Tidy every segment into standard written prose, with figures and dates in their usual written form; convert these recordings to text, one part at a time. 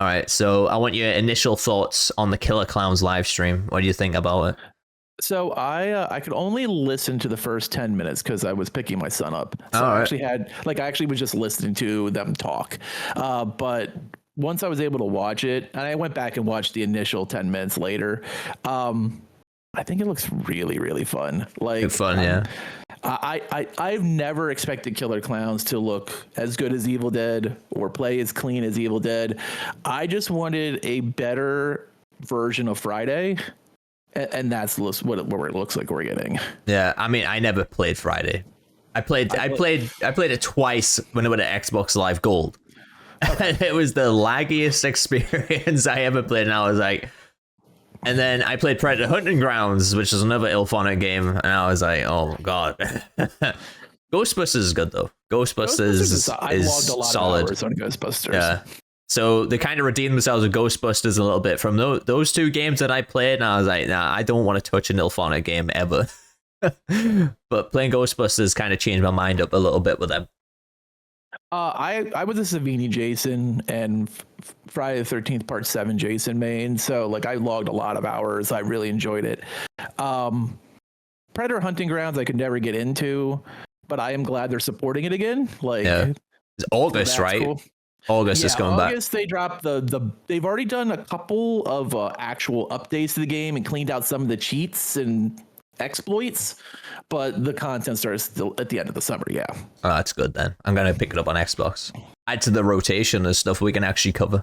All right, so I want your initial thoughts on the Killer Klowns live stream. What do you think about it? So I could only listen to the first 10 minutes because I was picking my son up. So All I right. actually I actually was just listening to them talk. But once I was able to watch it, and I went back and watched the initial 10 minutes later, I think it looks really, really fun. Like Good fun, yeah. I've never expected Killer Klowns to look as good as Evil Dead or play as clean as Evil Dead. I just wanted a better version of Friday. And that's what it looks like we're getting. Yeah, I mean, I never played Friday. I played it twice when it went to Xbox Live Gold. And it was the laggiest experience I ever played, and I was like, and then I played Predator Hunting Grounds, which is another Ilphonic game, and I was like, oh god. Ghostbusters is good though. Ghostbusters is solid. Of hours on Ghostbusters. Yeah. So they kind of redeemed themselves with Ghostbusters a little bit from those two games that I played, and I was like, nah, I don't want to touch an Ilphonic game ever. But playing Ghostbusters kind of changed my mind up a little bit with them. I was a Savini Jason and Friday the 13th Part 7 Jason main, so like I logged a lot of hours. I really enjoyed it. Predator Hunting Grounds I could never get into, but I am glad they're supporting it again. Like It's August, so right? Cool. August is coming back. August they dropped they've already done a couple of actual updates to the game and cleaned out some of the cheats and exploits, but the content starts still at the end of the summer. Yeah. Oh, that's good then. I'm gonna pick it up on Xbox. Add to the rotation of stuff we can actually cover.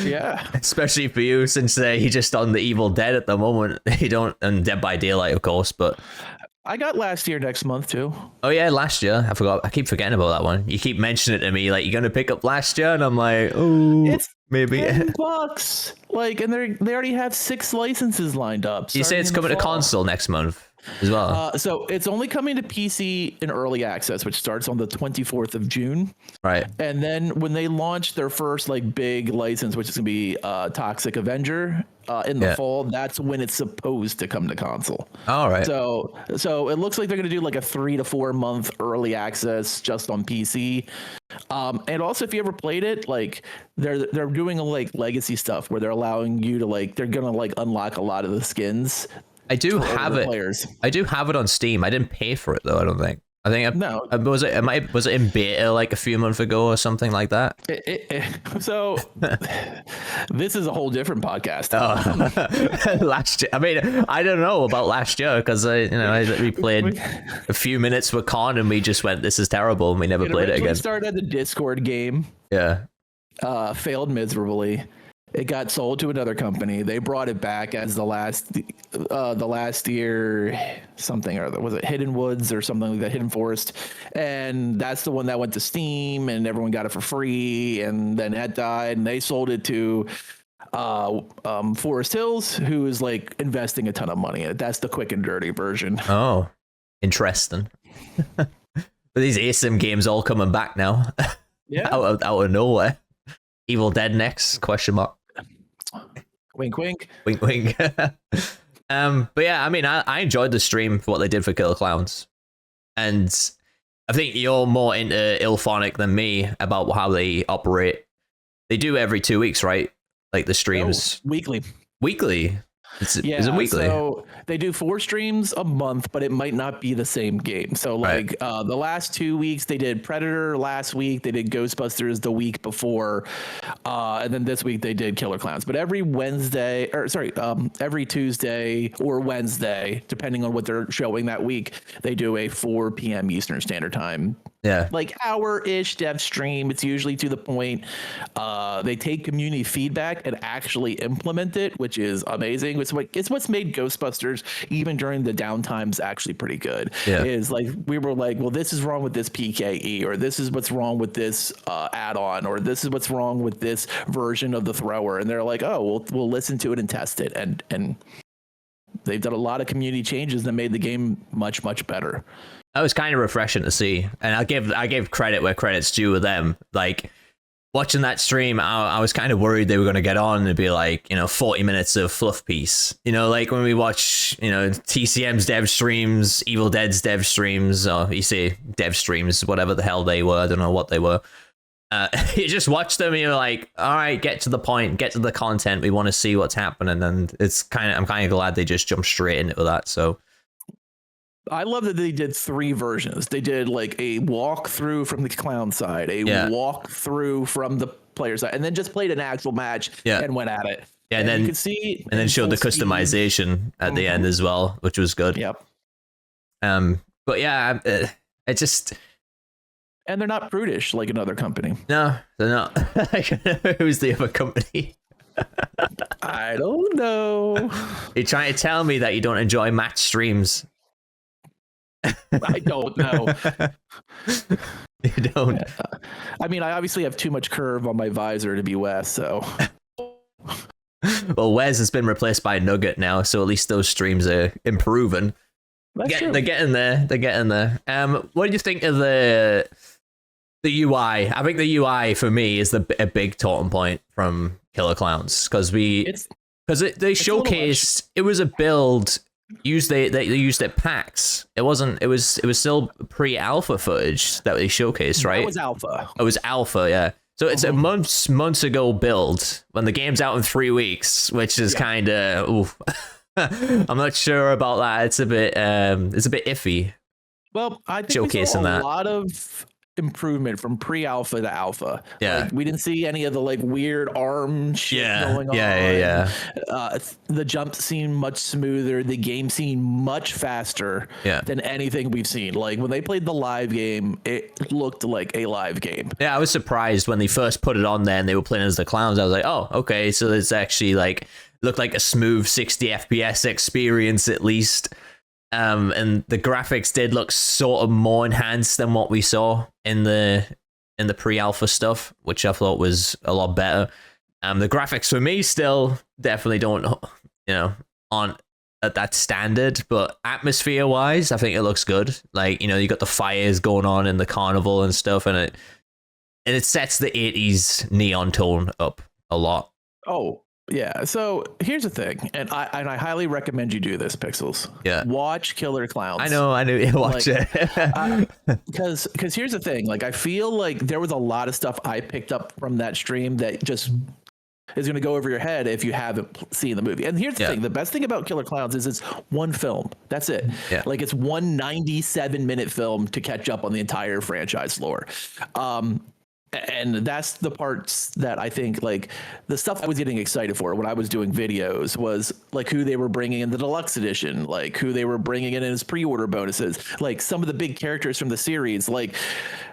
Yeah. Especially for you, since you just on the Evil Dead at the moment. You don't, and Dead by Daylight, of course, but I got Last Year next month too. oh yeah, Last Year. I forgot. I keep forgetting about that one. You keep mentioning it to me, like you're gonna pick up Last Year, and I'm like, oh, it's maybe. $10. Like, and they already have 6 licenses lined up. You say it's coming to console next month as well. So it's only coming to PC in early access, which starts on the 24th of June. Right. And then when they launch their first like big license, which is gonna be Toxic Avenger in the fall, that's when it's supposed to come to console. All right. So it looks like they're gonna do like a 3 to 4 month early access just on PC. And also, if you ever played it, like they're doing like legacy stuff where they're allowing you to they're gonna like unlock a lot of the skins. I do have it. Players. I do have it on Steam. I didn't pay for it though. I don't think. I think no. Was it in beta like a few months ago or something like that? So this is a whole different podcast. Last year, I mean, I don't know about last year because we played a few minutes with Con and we just went, "This is terrible," and we never played it again. Started at the Discord game. Yeah. Failed miserably. It got sold to another company. They brought it back as the last year something, or was it Hidden Woods or something like that, Hidden Forest, and that's the one that went to Steam and everyone got it for free, and then that died, and they sold it to Forest Hills, who is like investing a ton of money in it. That's the quick and dirty version. Oh, interesting. But these ASIM games all coming back now. Yeah. out of nowhere. Evil Dead next? Question mark. Wink, wink. Wink, wink. But yeah, I mean, I enjoyed the stream for what they did for Killer Klowns. And I think you're more into Ilphonic than me about how they operate. They do every 2 weeks, right? Like the streams. Weekly. Weekly? Is it weekly? So they do 4 streams a month, but it might not be the same game. So like the last 2 weeks they did Predator last week, they did Ghostbusters the week before, and then this week they did Killer Klowns. But every Tuesday or Wednesday, depending on what they're showing that week, they do a 4 p.m. Eastern Standard Time. Yeah. Like hour-ish dev stream. It's usually to the point. They take community feedback and actually implement it, which is amazing. It's what's made Ghostbusters, even during the downtimes, actually pretty good. Yeah. Is like we were like, well, this is wrong with this PKE, or this is what's wrong with this add-on, or this is what's wrong with this version of the thrower. And they're like, oh, we'll listen to it and test it. And they've done a lot of community changes that made the game much, much better. That was kind of refreshing to see, and I give credit where credit's due with them. Like watching that stream, I was kind of worried they were going to get on and be like, 40 minutes of fluff piece. Like when we watch, TCM's dev streams, Evil Dead's dev streams, or you say dev streams, whatever the hell they were, I don't know what they were. You just watch them and you're like, all right, get to the point, get to the content. We want to see what's happening. And I'm kind of glad they just jumped straight into that. So I love that they did 3 versions. They did like a walkthrough from the clown side, a walkthrough from the player side, and then just played an actual match and went at it. Yeah, and then you could see, and then showed the customization at the end as well, which was good. Yep. But yeah, it just. And they're not prudish like another company. No, they're not. Who's the other company? I don't know. You're trying to tell me that you don't enjoy match streams? I don't know. You don't. I mean, I obviously have too much curve on my visor to be Wes, so. Well, Wes has been replaced by Nugget now, so at least those streams are improving. They're getting there. They're getting there. What do you think of the UI? I think the UI for me is a big talking point from Killer Klowns because they showcased it was a build. They used it packs. It wasn't. It was still pre-alpha footage that they showcased, right? It was alpha. It was alpha, yeah. So it's a months ago build when the game's out in 3 weeks, which is kind of. I'm not sure about that. It's a bit iffy. Well, I think showcasing we saw that. A lot of improvement from pre-alpha to alpha. Yeah, like, we didn't see any of the like weird arm shit going on. Yeah. The jumps seemed much smoother. The game seemed much faster than anything we've seen. Like when they played the live game, it looked like a live game. Yeah, I was surprised when they first put it on there and they were playing as the clowns. I was like, oh, okay, so it's actually like looked like a smooth 60 FPS experience at least. And the graphics did look sort of more enhanced than what we saw in the pre-alpha stuff, which I thought was a lot better. The graphics for me still definitely aren't at that standard, but atmosphere-wise, I think it looks good. Like, you got the fires going on in the carnival and stuff, and it sets the 80s neon tone up a lot. Oh, yeah. So here's the thing, and I highly recommend you do this, Pixels. Yeah. Watch Killer Klowns. I know you watch it. Because here's the thing, like I feel like there was a lot of stuff I picked up from that stream that just is going to go over your head if you haven't seen the movie. And here's the thing: the best thing about Killer Klowns is it's one film. That's it. Yeah. Like it's one 97-minute film to catch up on the entire franchise lore. And that's the parts that I think, like, the stuff I was getting excited for when I was doing videos was like who they were bringing in the deluxe edition, like who they were bringing in as pre-order bonuses, like some of the big characters from the series, like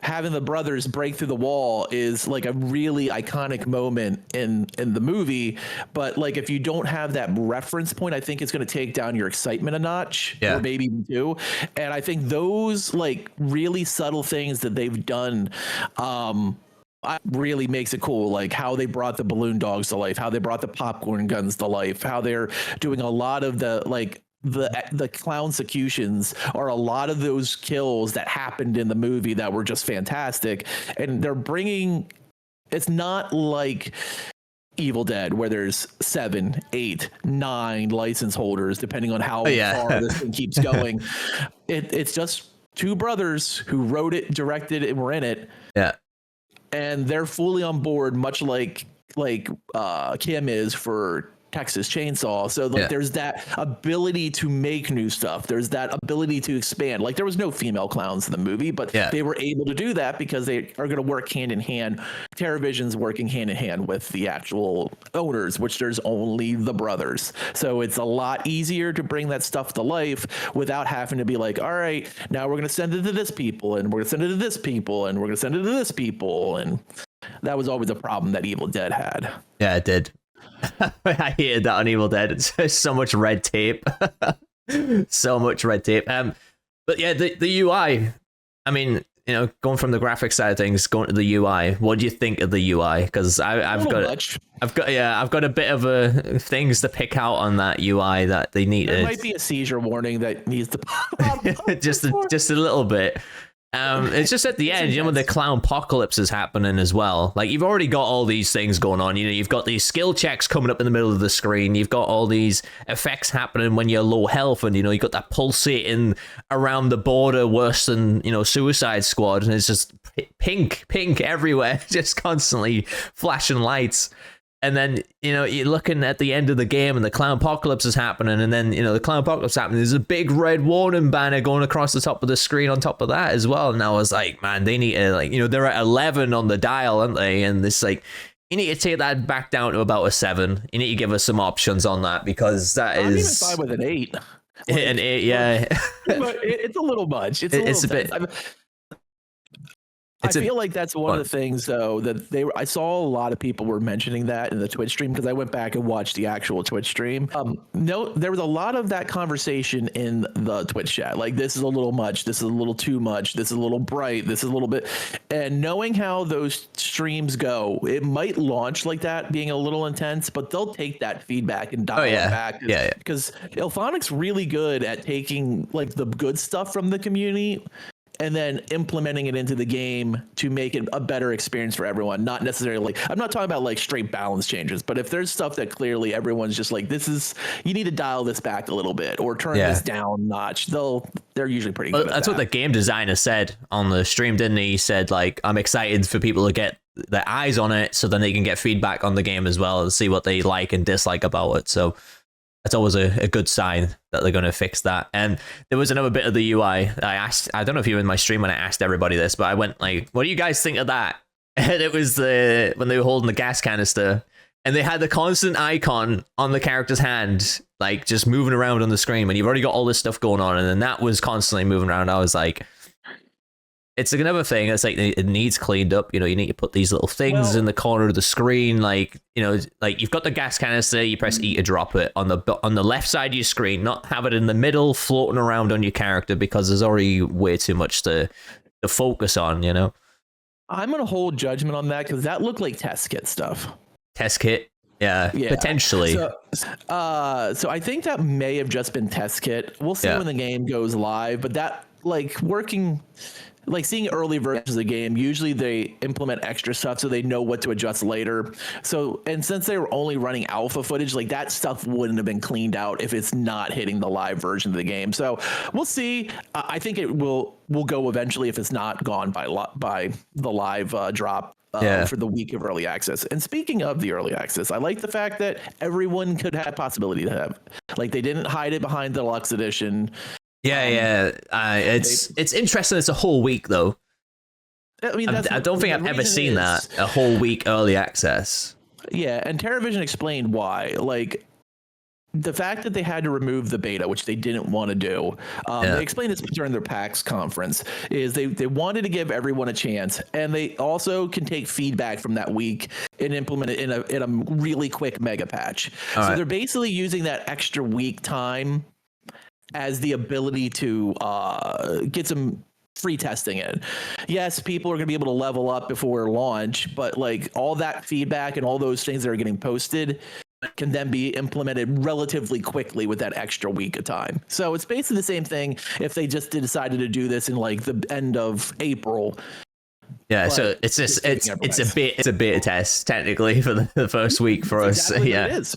having the brothers break through the wall is like a really iconic moment in the movie. But like, if you don't have that reference point, I think it's going to take down your excitement a notch, or maybe even 2. And I think those like really subtle things that they've done, really makes it cool, like how they brought the balloon dogs to life, how they brought the popcorn guns to life, how they're doing a lot of the like the clownsecutions are a lot of those kills that happened in the movie that were just fantastic. And they're bringing, it's not like Evil Dead where there's 7, 8, 9 license holders depending on how far this thing keeps going. It's just 2 brothers who wrote it, directed it, and were in it. Yeah. And they're fully on board, much like Kim is for Texas Chainsaw. So like there's that ability to make new stuff. There's that ability to expand. Like there was no female clowns in the movie, but they were able to do that because they are going to work hand in hand. TerraVision's working hand in hand with the actual owners, which there's only the brothers. So it's a lot easier to bring that stuff to life without having to be like, all right, now we're going to send it to this people and we're going to send it to this people and we're going to send it to this people. And that was always a problem that Evil Dead had. Yeah, it did. I hated that on Evil Dead. It's so much red tape. So much red tape. But yeah, the UI. I mean, going from the graphics side of things, going to the UI. What do you think of the UI? Because I've got a bit of things to pick out on that UI that they need. There might be a seizure warning that needs to pop up. just a little bit. It's just at the end, when the clown apocalypse is happening as well. Like, you've already got all these things going on. You've got these skill checks coming up in the middle of the screen. You've got all these effects happening when you're low health, and you've got that pulsating around the border worse than Suicide Squad, and it's just pink everywhere, just constantly flashing lights. And then, you're looking at the end of the game and the clown apocalypse is happening. And then, the clown apocalypse happening. There's a big red warning banner going across the top of the screen on top of that as well. And I was like, man, they need to, they're at 11 on the dial, aren't they? And this, you need to take that back down to about a 7. You need to give us some options on that, because I'm even fine with an 8. An 8, yeah. But it's a little much. It's a bit. I feel like that's one of the things, though, that I saw a lot of people were mentioning that in the Twitch stream, because I went back and watched the actual Twitch stream. No, there was a lot of that conversation in the Twitch chat. Like, this is a little much. This is a little too much. This is a little bright. This is a little bit. And knowing how those streams go, it might launch like that, being a little intense, but they'll take that feedback and dial it back. Yeah. Because Ilphonic's really good at taking the good stuff from the community and then implementing it into the game to make it a better experience for everyone. Not necessarily I'm not talking about straight balance changes, but if there's stuff that clearly everyone's just you need to dial this back a little bit or turn this down a notch, they're usually pretty good. That's what the game designer said on the stream, didn't he? He said, I'm excited for people to get their eyes on it so then they can get feedback on the game as well and see what they like and dislike about it. So that's always a good sign that they're going to fix that. And there was another bit of the UI. I don't know if you were in my stream when I asked everybody this, but I went what do you guys think of that? And it was when they were holding the gas canister, and they had the constant icon on the character's hand, just moving around on the screen, and you've already got all this stuff going on, and then that was constantly moving around. I was like, it's another thing. It's it needs cleaned up. You need to put these little things in the corner of the screen. You've got the gas canister. You press E to drop it on the left side of your screen. Not have it in the middle, floating around on your character, because there's already way too much to focus on. I'm gonna hold judgment on that, because that looked like test kit stuff. Test kit. Yeah, potentially. So I think that may have just been test kit. We'll see when the game goes live. But that working. Seeing early versions of the game, usually they implement extra stuff so they know what to adjust later. So, and since they were only running alpha footage, that stuff wouldn't have been cleaned out if it's not hitting the live version of the game. So we'll see. I think it will go eventually if it's not gone by the live drop. For the week of early access. And speaking of the early access, I like the fact that everyone could have possibility to have. They didn't hide it behind the deluxe edition. It's interesting. It's a whole week, though. I mean, I don't think I've ever seen that, a whole week early access. Yeah, and TerraVision explained why. The fact that they had to remove the beta, which they didn't want to do, they explained this during their PAX conference, is they wanted to give everyone a chance, and they also can take feedback from that week and implement it in a really quick mega patch. They're basically using that extra week time as the ability to get some free testing in. Yes, people are going to be able to level up before launch, but all that feedback and all those things that are getting posted can then be implemented relatively quickly with that extra week of time. So it's basically the same thing if they just decided to do this in the end of April. Yeah, so it's a beta test technically for the first week for us. Exactly what it is.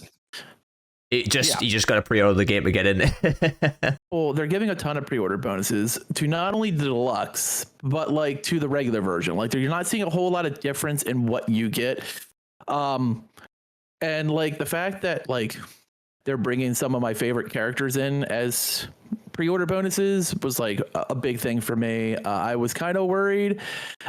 You just got to pre-order the game to get in there. Well, they're giving a ton of pre-order bonuses to not only the deluxe, but to the regular version. You're not seeing a whole lot of difference in what you get. And the fact that they're bringing some of my favorite characters in as pre-order bonuses was a big thing for me. I was kind of worried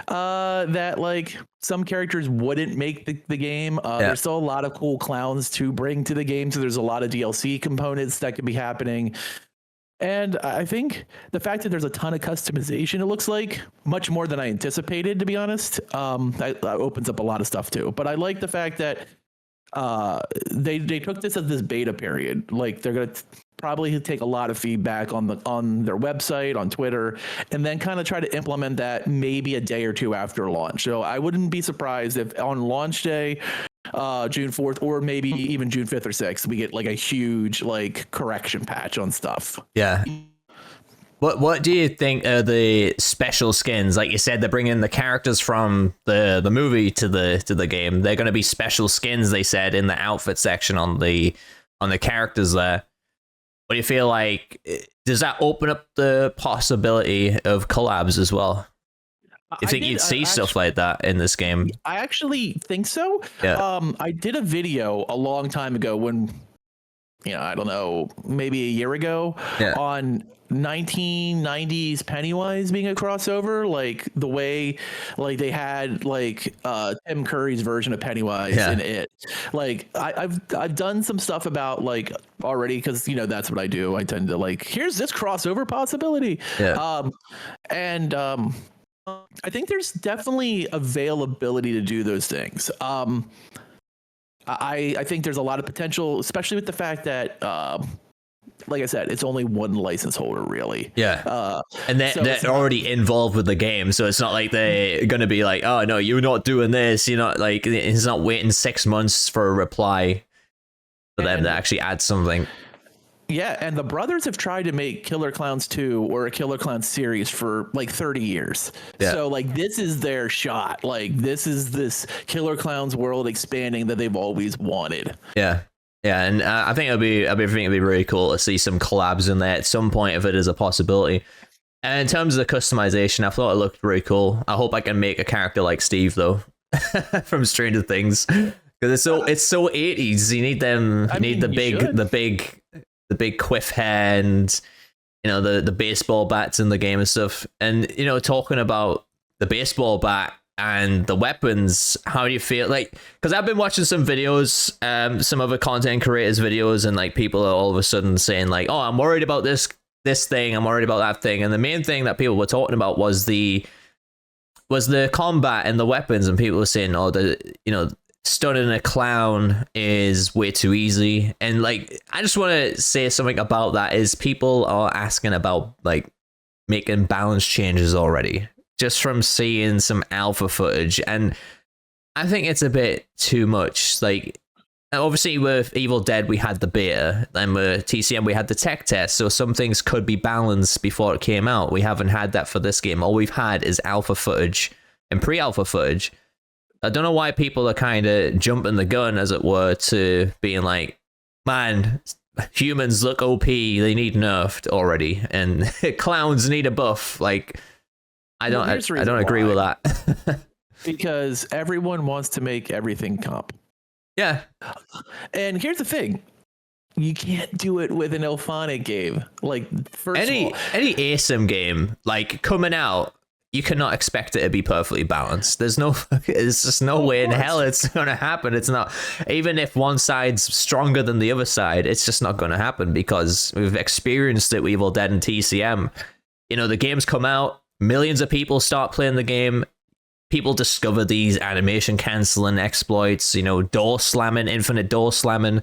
that some characters wouldn't make the game. There's still a lot of cool clowns to bring to the game, so there's a lot of DLC components that could be happening. And I think the fact that there's a ton of customization, it looks like much more than I anticipated, to be honest, that opens up a lot of stuff too. But I like the fact that they took this as this beta period. They're gonna probably take a lot of feedback on their website, on Twitter, and then kind of try to implement that maybe a day or two after launch. So I wouldn't be surprised if on launch day, June 4th, or maybe even June 5th or 6th, we get a huge correction patch on stuff. Yeah. What do you think are the special skins? Like you said, they're bringing the characters from the movie to the game. They're going to be special skins. They said in the outfit section on the characters there. What do you feel like? Does that open up the possibility of collabs as well? You think you'd see stuff like that in this game? I actually think so. Yeah. I did a video a long time ago when, I don't know, maybe a year ago on 1990s Pennywise being a crossover, like the way like they had like Tim Curry's version of Pennywise in it. Like I've done some stuff about like already because that's what I do. I tend to like, here's this crossover possibility. I think there's definitely availability to do those things. I think there's a lot of potential, especially with the fact that, like I said, it's only one license holder, really. Yeah. And they're already involved with the game, so it's not like they're going to be like, oh, no, you're not doing this. You're not like, it's not waiting 6 months for a reply for them to actually add something. Yeah, and the brothers have tried to make Killer Klowns 2 or a Killer Klowns series for like 30 years. Yeah. So like this is their shot. Like this is this Killer Klowns world expanding that they've always wanted. Yeah. Yeah, and I think it'd be really cool to see some collabs in there at some point if it is a possibility. And in terms of the customization, I thought it looked really cool. I hope I can make a character like Steve though from Stranger Things, because it's so 80s. You need them. You need the big quiff hair and the baseball bats in the game and stuff. And talking about the baseball bat and the weapons, how do you feel like, because I've been watching some videos, some other content creators videos, and like people are all of a sudden saying like, oh, I'm worried about this thing, I'm worried about that thing. And the main thing that people were talking about was the combat and the weapons, and people were saying, oh, stunning a clown is way too easy. And like, I just want to say something about that is people are asking about like making balance changes already, just from seeing some alpha footage. And I think it's a bit too much. Like, obviously with Evil Dead, we had the beta, and with TCM, we had the tech test. So some things could be balanced before it came out. We haven't had that for this game. All we've had is alpha footage and pre-alpha footage. I don't know why people are kind of jumping the gun, as it were, to being like, man, humans look OP, they need nerfed already, and clowns need a buff. Like, I don't agree with that. Because everyone wants to make everything comp. Yeah. And here's the thing. You can't do it with an Elphonic game. Like, any ASIM game, like, coming out, you cannot expect it to be perfectly balanced. There's just no way in hell it's going to happen. It's not, even if one side's stronger than the other side, it's just not going to happen, because we've experienced it with Evil Dead and TCM. The games come out, millions of people start playing the game. People discover these animation canceling exploits, door slamming, infinite door slamming,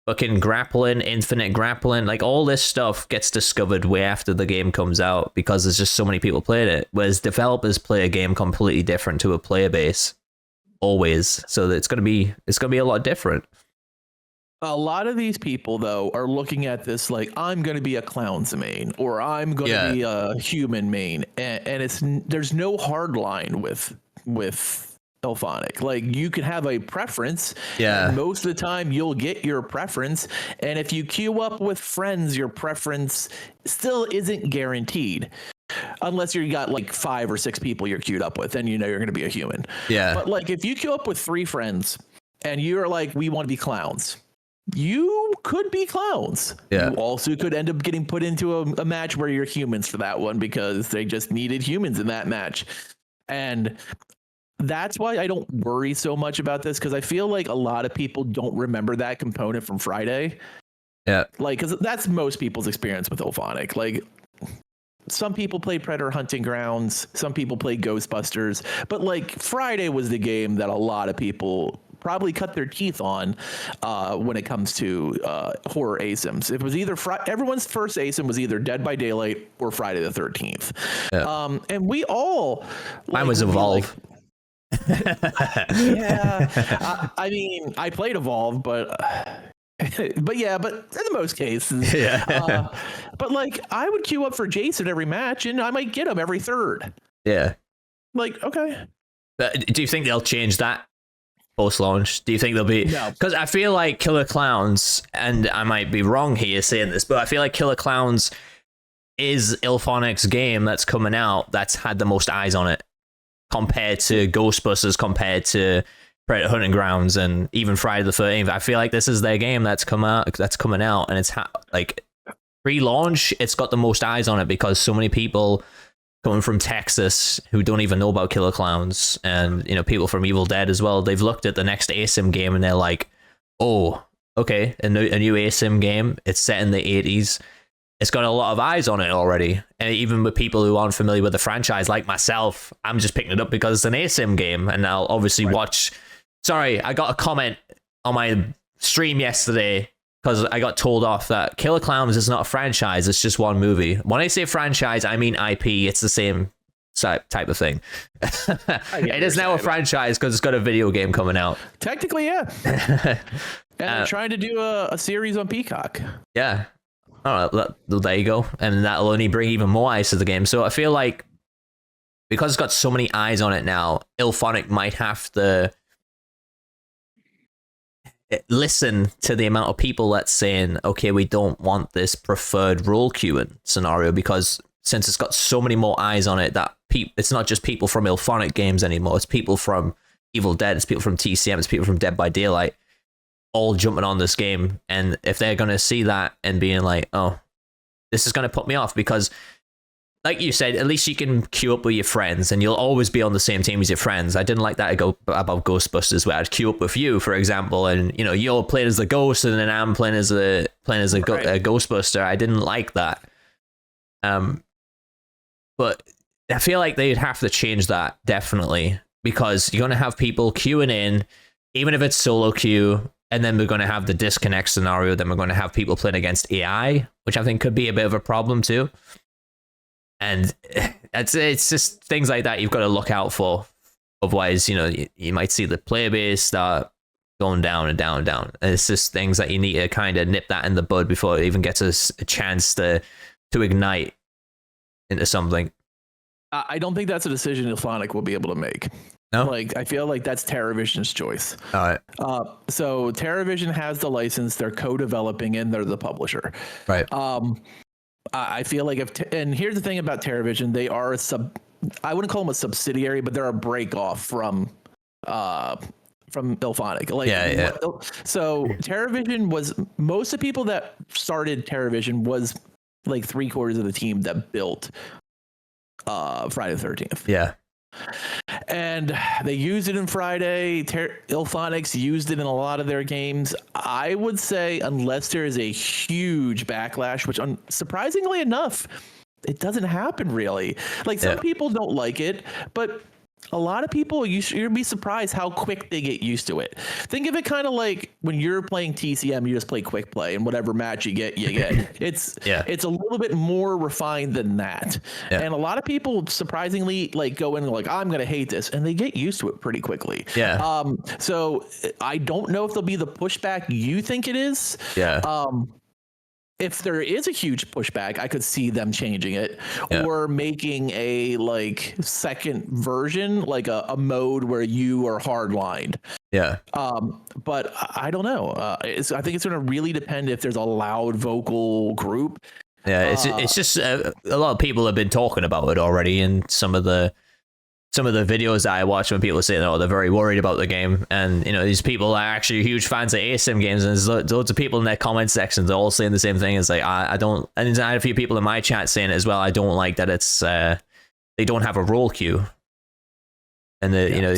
fucking grappling, infinite grappling, like all this stuff gets discovered way after the game comes out, because there's just so many people playing it. Whereas developers play a game completely different to a player base, always. So it's gonna be a lot different. A lot of these people though are looking at this like, I'm gonna be a clown's main, or I'm gonna be a human main, and there's no hard line with Elphonic. Like, you can have a preference, and most of the time you'll get your preference, and if you queue up with friends, your preference still isn't guaranteed, unless you got like 5 or 6 people you're queued up with, then you're going to be a human. But like, if you queue up with 3 friends and you're like, we want to be clowns, you could be clowns. You also could end up getting put into a match where you're humans for that one, because they just needed humans in that match. And that's why I don't worry so much about this, because I feel like a lot of people don't remember that component from Friday. Yeah. Like, because that's most people's experience with Elphonic. Like, some people play Predator Hunting Grounds, some people play Ghostbusters, but like, Friday was the game that a lot of people probably cut their teeth on when it comes to horror ASIMs. It was either everyone's first ASIM was either Dead by Daylight or Friday the 13th. And we all... Mine was Evolve. I mean, I played Evolve, but but in most cases, Yeah. but like I would queue up for Jason every match, and I might get him every third. Yeah. Like, okay. But do you think they'll change that post-launch? Do you think they'll be... No. Because I feel like Killer Klowns, and I might be wrong here saying this, but I feel like Killer Klowns is IllFonic's game that's coming out that's had the most eyes on it compared to Ghostbusters, compared to Predator Hunting Grounds, and even Friday the 13th. I feel like this is their game that's coming out, and it's like pre-launch, it's got the most eyes on it because so many people coming from Texas who don't even know about Killer Klowns, and people from Evil Dead as well, they've looked at the next ASIM game and they're like, oh, okay, a new ASIM game, it's set in the 80s, it's got a lot of eyes on it already. And even with people who aren't familiar with the franchise like myself, I'm just picking it up because it's an ASIM game, and I'll obviously watch. Sorry, I got a comment on my stream yesterday because I got told off that Killer Klowns is not a franchise, it's just one movie. When I say franchise, I mean IP. It's the same type of thing. It is now a franchise because it's got a video game coming out. Technically, yeah. And they're trying to do a series on Peacock. Yeah. All right, there you go. And that'll only bring even more eyes to the game. So I feel like because it's got so many eyes on it now, IllFonic might have to listen to the amount of people that's saying, okay, we don't want this preferred role queuing scenario, because since it's got so many more eyes on it, that it's not just people from IllFonic games anymore, it's people from Evil Dead, it's people from TCM, it's people from Dead by Daylight, all jumping on this game. And if they're going to see that and being like, oh, this is going to put me off, because like you said, at least you can queue up with your friends and you'll always be on the same team as your friends. I didn't like that about Ghostbusters, where I'd queue up with you, for example, and you're playing as the ghost and then I'm playing as a Ghostbuster. I didn't like that. But I feel like they'd have to change that, definitely, because you're going to have people queuing in, even if it's solo queue, and then we're going to have the disconnect scenario. Then we're going to have people playing against AI, which I think could be a bit of a problem too. And it's just things like that you've got to look out for. Otherwise, you might see the player base start going down and down and down. And it's just things that you need to kind of nip that in the bud before it even gets a chance to ignite into something. I don't think that's a decision IllFonic will be able to make. No? Like, I feel like that's TerraVision's choice. All right. So TerraVision has the license, they're co-developing, and they're the publisher. Right. I feel like and here's the thing about TerraVision, they are I wouldn't call them a subsidiary, but they're a break off from IllFonic. Like, yeah. So TerraVision was, most of the people that started TerraVision was like 3/4 of the team that built Friday the 13th. Yeah. And they used it in Friday. IllFonic's used it in a lot of their games. I would say, unless there is a huge backlash, which surprisingly enough, it doesn't happen really. Like, some people don't like it, but a lot of people, you'd be surprised how quick they get used to it. Think of it kind of like when you're playing TCM, you just play quick play, and whatever match you get, you get. It's a little bit more refined than that. Yeah. And a lot of people surprisingly go in and like, I'm going to hate this, and they get used to it pretty quickly. Yeah. So I don't know if there'll be the pushback you think it is. Yeah. If there is a huge pushback, I could see them changing it or making a second version, like a mode where you are hardlined. Yeah. But I don't know. I think it's going to really depend if there's a loud vocal group. Yeah, it's just a lot of people have been talking about it already, and some of the videos that I watch when people say, oh, they're very worried about the game, and these people are actually huge fans of ASIM games, and there's loads of people in their comment sections, they're all saying the same thing. It's like, I don't, and I had a few people in my chat saying it as well, I don't like that it's they don't have a role queue, and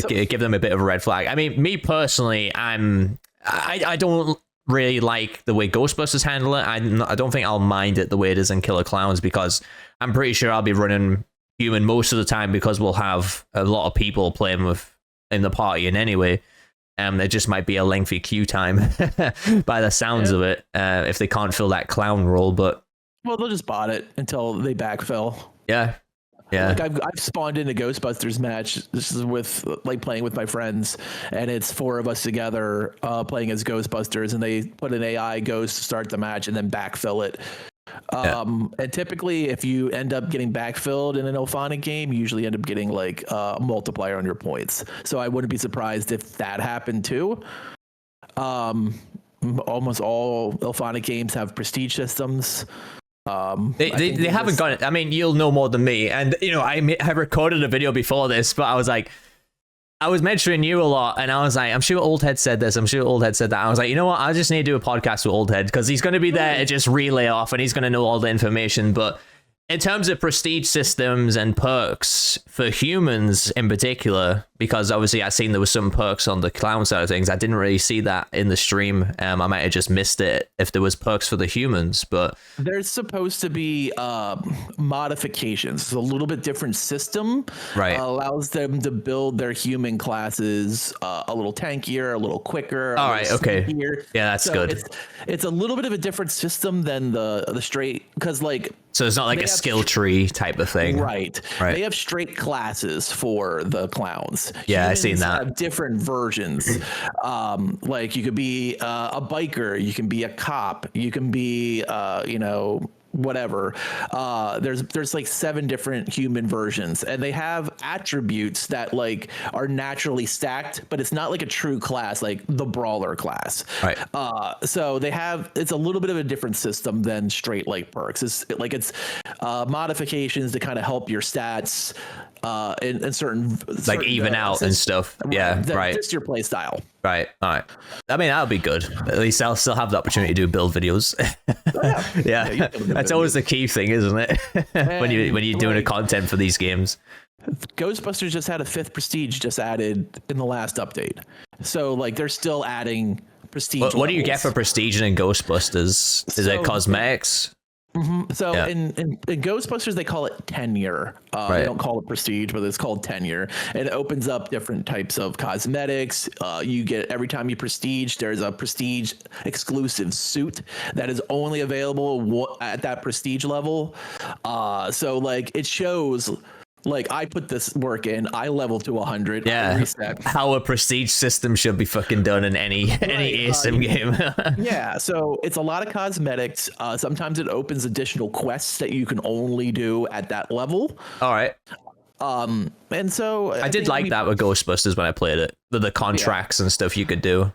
give them a bit of a red flag. I mean, me personally, I don't really like the way Ghostbusters handle it. I don't think I'll mind it the way it is in Killer Klowns, because I'm pretty sure I'll be running human most of the time, because we'll have a lot of people playing in the party, and anyway, it just might be a lengthy queue time by the sounds of it, if they can't fill that clown role. But they'll just bot it until they backfill. Yeah. Yeah. Like I've spawned in a Ghostbusters match. This is with like playing with my friends, and it's 4 of us together playing as Ghostbusters, and they put an AI ghost to start the match and then backfill it. And typically, if you end up getting backfilled in an Elphonic game, you usually end up getting like a multiplier on your points. So I wouldn't be surprised if that happened too. Almost all Elphonic games have prestige systems. They haven't got it. I mean, you'll know more than me. And, you know, I recorded a video before this, but I was like, I was mentioning you a lot, and I was like, I'm sure Old Head said this, I'm sure Old Head said that. I was like, you know what? I just need to do a podcast with Old Head because he's going to be there to just relay off and he's going to know all the information. But in terms of prestige systems and perks for humans in particular, because obviously I seen there was some perks on the clown side of things, I didn't really see that in the stream. I might have just missed it if there was perks for the humans, but there's supposed to be modifications. It's a little bit different system. Right. Allows them to build their human classes a little tankier, a little quicker. All right. Okay. Sneakier. Yeah, that's good. It's a little bit of a different system than the straight, because like. So it's not like a skill tree type of thing. Right. They have straight classes for the clowns. Yeah, I've seen that. Have different versions. Like you could be a biker, you can be a cop, you can be, you know, whatever. There's like 7 different human versions, and they have attributes that like are naturally stacked, but it's not like a true class like the brawler class. Right. So it's a little bit of a different system than straight like perks. It's modifications to kind of help your stats in certain like even out and stuff. Yeah, right. Just your play style. Right. All right. I mean, that'll be good. At least I'll still have the opportunity to do build videos. Yeah. That's always the key thing, isn't it? when you're doing a content for these games. Ghostbusters just had a 5th prestige just added in the last update. So like they're still adding prestige. What do you get for prestige in Ghostbusters? Is it cosmetics? Mm-hmm. So in Ghostbusters, they call it tenure. They don't call it prestige, but it's called tenure. And it opens up different types of cosmetics. You get, every time you prestige, there's a prestige exclusive suit that is only available at that prestige level. So like it shows, like I put this work in, I level to 100. Yeah, how a prestige system should be fucking done in any ASM game. Yeah, so it's a lot of cosmetics. Sometimes it opens additional quests that you can only do at that level. All right. And so I did like that with Ghostbusters when I played it. The contracts and stuff you could do.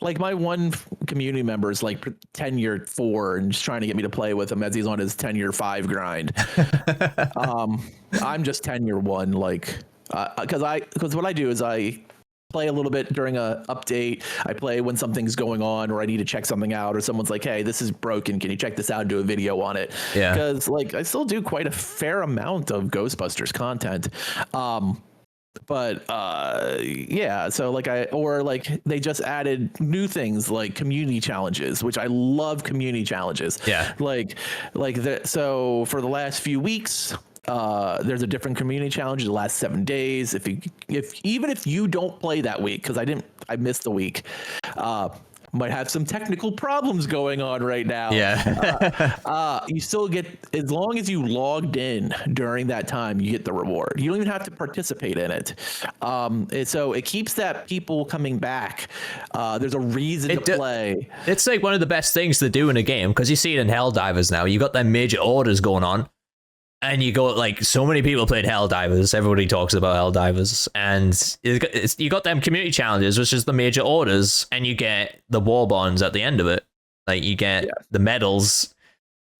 Like my one community member is like tenure 4 and just trying to get me to play with him as he's on his tenure 5 grind. I'm just tenure 1, like, because what I do is I play a little bit during a update. I play when something's going on or I need to check something out, or someone's like, hey, this is broken, can you check this out and do a video on it? Yeah. Because like I still do quite a fair amount of Ghostbusters content. But yeah, so like they just added new things like community challenges, which I love community challenges. Yeah. So for the last few weeks, there's a different community challenge the last 7 days. Even if you don't play that week, because I missed the week, might have some technical problems going on right now. Yeah. You still get, as long as you logged in during that time, you get the reward. You don't even have to participate in it. So it keeps that people coming back. There's a reason to play. It's like one of the best things to do in a game, because you see it in Helldivers now. You got them major orders going on. And you go, like, so many people played Helldivers. Everybody talks about Helldivers. And you got them community challenges, which is the major orders, and you get the war bonds at the end of it. Like, you get the medals,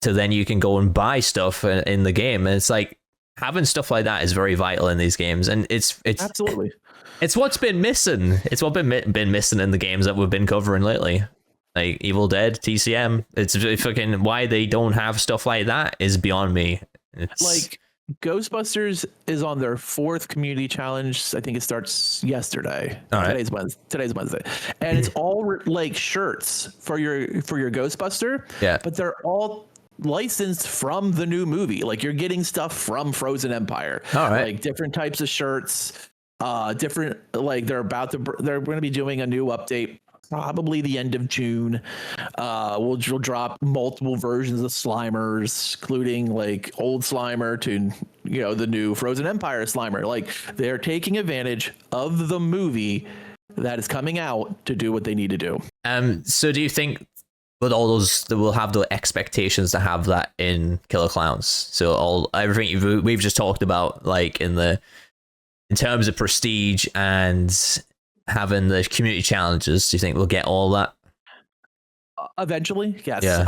to then you can go and buy stuff in the game. And it's like, having stuff like that is very vital in these games. And it's absolutely, it's what's been missing. It's what been missing in the games that we've been covering lately. Like Evil Dead, TCM. It's fucking, why they don't have stuff like that is beyond me. It's like Ghostbusters is on their 4th community challenge. I think it starts yesterday. Today's Wednesday, and it's all like shirts for your Ghostbuster. Yeah, but they're all licensed from the new movie. Like you're getting stuff from Frozen Empire. All right, like different types of shirts. Different, like they're going to be doing a new update. Probably the end of June. We'll drop multiple versions of Slimers, including like old Slimer to the new Frozen Empire Slimer. Like, they're taking advantage of the movie that is coming out to do what they need to do. So do you think with all those that will have the expectations to have that in Killer Klowns? So everything we've just talked about, like in terms of prestige and having the community challenges, do you think we'll get all that? Eventually, yes. Yeah.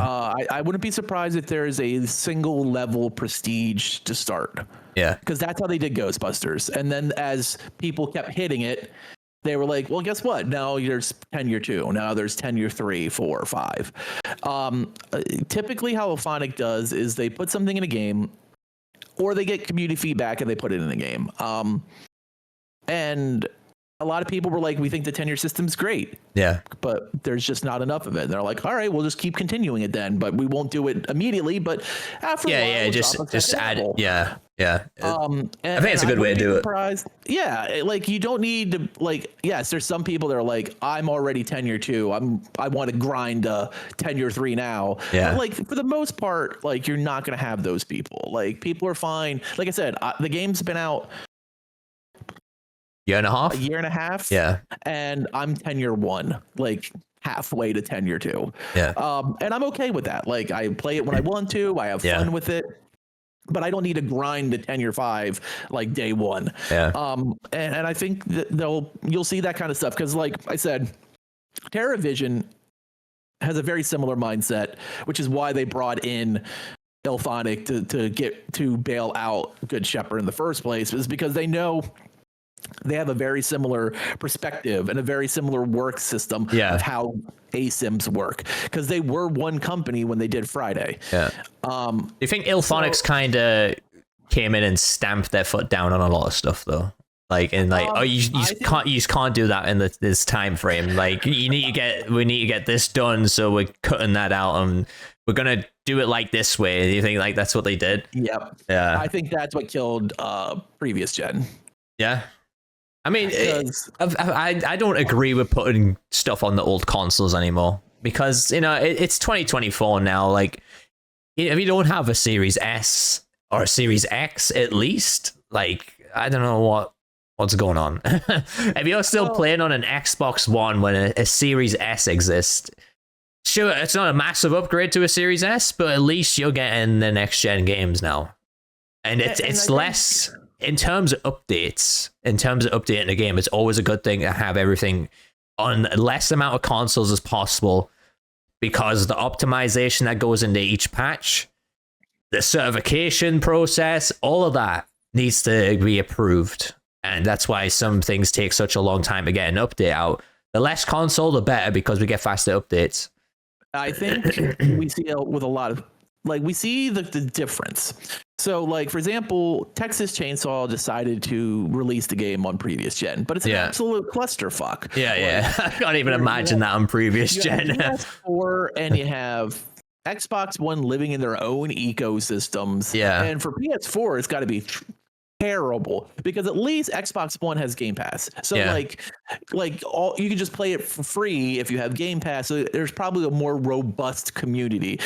I wouldn't be surprised if there is a single level prestige to start. Yeah. Because that's how they did Ghostbusters. And then as people kept hitting it, they were like, well, guess what? Now there's tenure 2. Now there's tenure 3, 4, 5. Typically how Elphonic does is they put something in a game, or they get community feedback and they put it in the game. And a lot of people were like, we think the tenure system's great. Yeah. But there's just not enough of it. And they're like, all right, we'll just keep continuing it then, but we won't do it immediately. But after a while, we'll just add it. Yeah. Yeah. I think it's a good way to do it. Yeah. Like, you don't need to, like, yes, there's some people that are like, I'm already tenure 2. I want to grind tenure 3 now. Yeah. But, like, for the most part, like, you're not going to have those people. Like, people are fine. Like I said, the game's been out a year and a half. Yeah. And I'm tenure 1, like halfway to tenure 2. Yeah. And I'm okay with that. Like, I play it when I want to. I have fun with it, but I don't need to grind to tenure 5 like day 1. Yeah. And I think that you'll see that kind of stuff, because, like I said, TerraVision has a very similar mindset, which is why they brought in Elphonic to bail out Good Shepherd in the first place, is because they know they have a very similar perspective and a very similar work system of how ASIMs work, because they were one company when they did Friday. Yeah. Do you think Elphonic's kind of came in and stamped their foot down on a lot of stuff though? Like, and like, you just can't do that in this time frame. Like, we need to get this done, so we're cutting that out and we're gonna do it like this way. Do you think like that's what they did? Yep. Yeah. I think that's what killed previous gen. Yeah. I mean, I don't agree with putting stuff on the old consoles anymore, because, it's 2024 now. Like, if you don't have a Series S or a Series X, at least, like, I don't know what's going on. If you're still playing on an Xbox One when a Series S exists, sure, it's not a massive upgrade to a Series S, but at least you're getting the next gen games now, and it's less. In terms of updates, in terms of updating the game, it's always a good thing to have everything on less amount of consoles as possible, because the optimization that goes into each patch, the certification process, all of that needs to be approved. And that's why some things take such a long time to get an update out. The less console, the better, because we get faster updates. I think we see with a lot of, like, we see the difference. So, like, for example, Texas Chainsaw decided to release the game on previous gen, but it's an absolute clusterfuck. Yeah. I can't even imagine that on previous gen. You have PS4 and you have Xbox One living in their own ecosystems. Yeah. And for PS4, it's got to be terrible, because at least Xbox One has Game Pass. So all you can just play it for free if you have Game Pass. So there's probably a more robust community.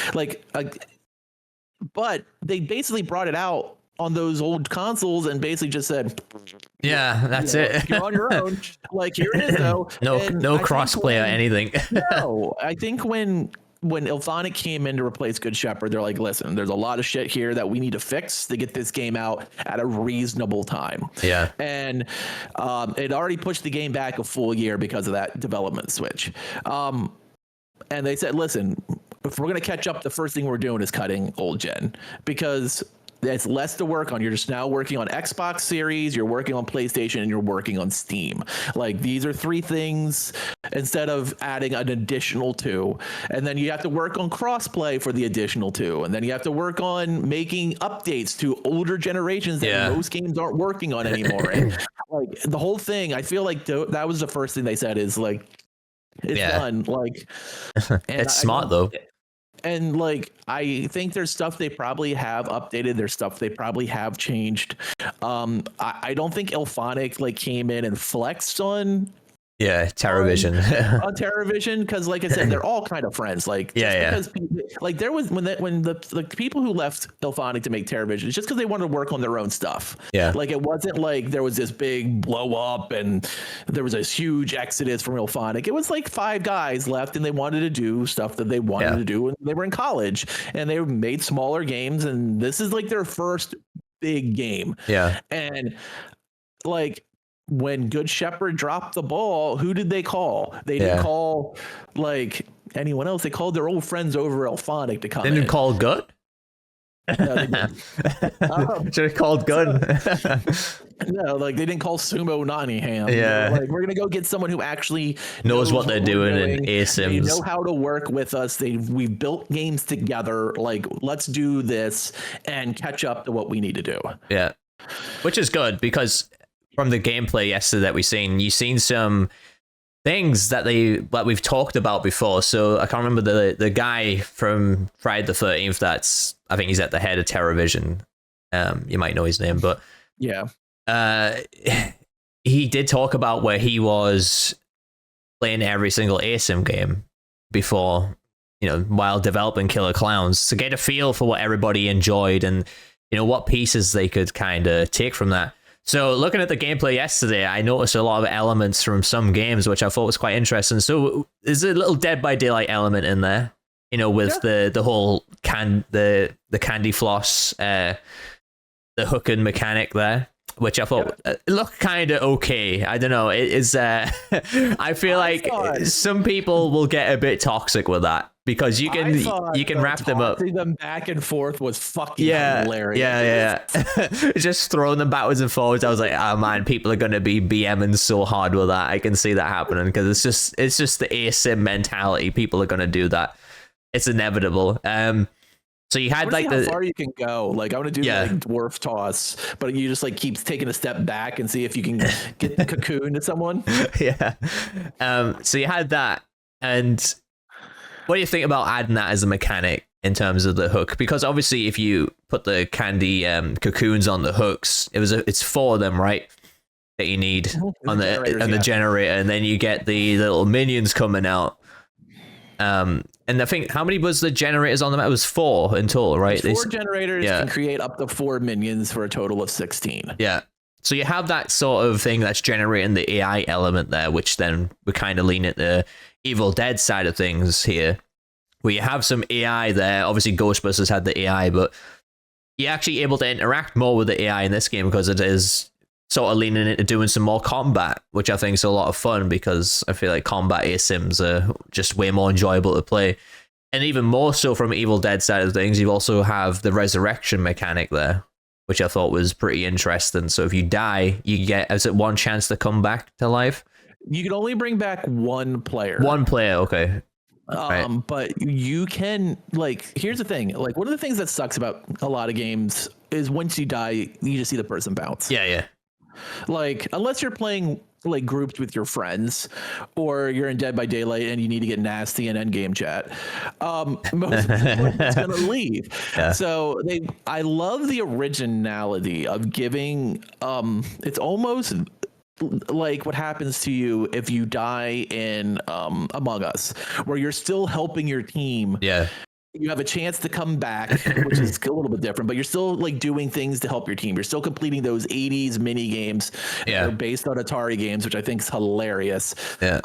But they basically brought it out on those old consoles and basically just said, that's it. You're on your own. Like, here it is though. No crossplay or anything. No, I think when Elphonic came in to replace Good Shepherd, they're like, listen, there's a lot of shit here that we need to fix to get this game out at a reasonable time. Yeah. And it already pushed the game back a full year because of that development switch. And they said, listen, if we're going to catch up, the first thing we're doing is cutting old gen, because it's less to work on. You're just now working on Xbox Series, you're working on PlayStation, and you're working on Steam. Like, these are 3 things instead of adding an additional 2. And then you have to work on crossplay for the additional 2. And then you have to work on making updates to older generations that most games aren't working on anymore. And like, the whole thing, I feel like that was the first thing they said is like, it's done. Like, it's smart though. And like, I think there's stuff they probably have updated. There's stuff they probably have changed. I don't think Elphonic like came in and flexed on Yeah, TerraVision. on TerraVision, because like I said, they're all kind of friends. Like because people, like there was when the people who left Ilphonic to make TerraVision, it's just because they wanted to work on their own stuff. Yeah. Like it wasn't like there was this big blow up and there was a huge exodus from Ilphonic. It was like 5 guys left and they wanted to do stuff that they wanted to do when they were in college, and they made smaller games, and this is like their first big game. Yeah. And like when Good Shepherd dropped the ball, who did they call? They didn't call like anyone else. They called their old friends over Ilphonic to come in. Didn't call Good? No, they didn't. Should have called Good. No, like they didn't call Sumo Nottingham. Yeah. Like we're gonna go get someone who actually knows what they're doing in ASIMs. They know how to work with us. We built games together. Like let's do this and catch up to what we need to do. Yeah. Which is good, because from the gameplay yesterday that you've seen some things that we've talked about before. So I can't remember the guy from Friday the 13th. I think he's at the head of TerraVision. You might know his name, but yeah, he did talk about where he was playing every single ASIM game before, while developing Killer Klowns, to get a feel for what everybody enjoyed and what pieces they could kind of take from that. So looking at the gameplay yesterday, I noticed a lot of elements from some games, which I thought was quite interesting. So there's a little Dead by Daylight element in there, with the whole the candy floss, the hooking mechanic there, which I thought looked kind of okay. I don't know. It is. I feel like some people will get a bit toxic with that, because you can wrap them up. Them back and forth was fucking hilarious. Yeah. Just throwing them backwards and forwards. I was like, oh man, people are gonna be BMing so hard with that. I can see that happening, because it's just the ASIM mentality. People are gonna do that. It's inevitable. So you had like how far you can go. Like I want to do like dwarf toss, but you just like keep taking a step back and see if you can get the cocoon to someone. Yeah. So you had that, and what do you think about adding that as a mechanic in terms of the hook? Because obviously, if you put the candy cocoons on the hooks, it's 4 of them, right? That you need on the generator, and then you get the little minions coming out. And I think, how many was the generators on the map? It was 4 in total, right? 4 generators can create up to 4 minions for a total of 16. Yeah. So you have that sort of thing that's generating the AI element there, which then we kind of lean at the Evil Dead side of things here, where you have some AI there. Obviously, Ghostbusters had the AI, but you're actually able to interact more with the AI in this game, because it is sort of leaning into doing some more combat, which I think is a lot of fun, because I feel like combat ASIMs are just way more enjoyable to play. And even more so from Evil Dead side of things, you also have the resurrection mechanic there, which I thought was pretty interesting. So if you die, you get, is it 1 chance to come back to life? You can only bring back 1 player. 1 player, okay. Right. But you can, like, here's the thing. Like, one of the things that sucks about a lot of games is once you die, you just see the person bounce. Yeah. Like, unless you're playing like grouped with your friends, or you're in Dead by Daylight and you need to get nasty in endgame chat, most people are gonna leave. So I love the originality of giving. It's almost like what happens to you if you die in Among Us, where you're still helping your team. Yeah. You have a chance to come back, which is a little bit different, but you're still like doing things to help your team. You're still completing those 80s mini games that are based on Atari games, which I think is hilarious. Yeah.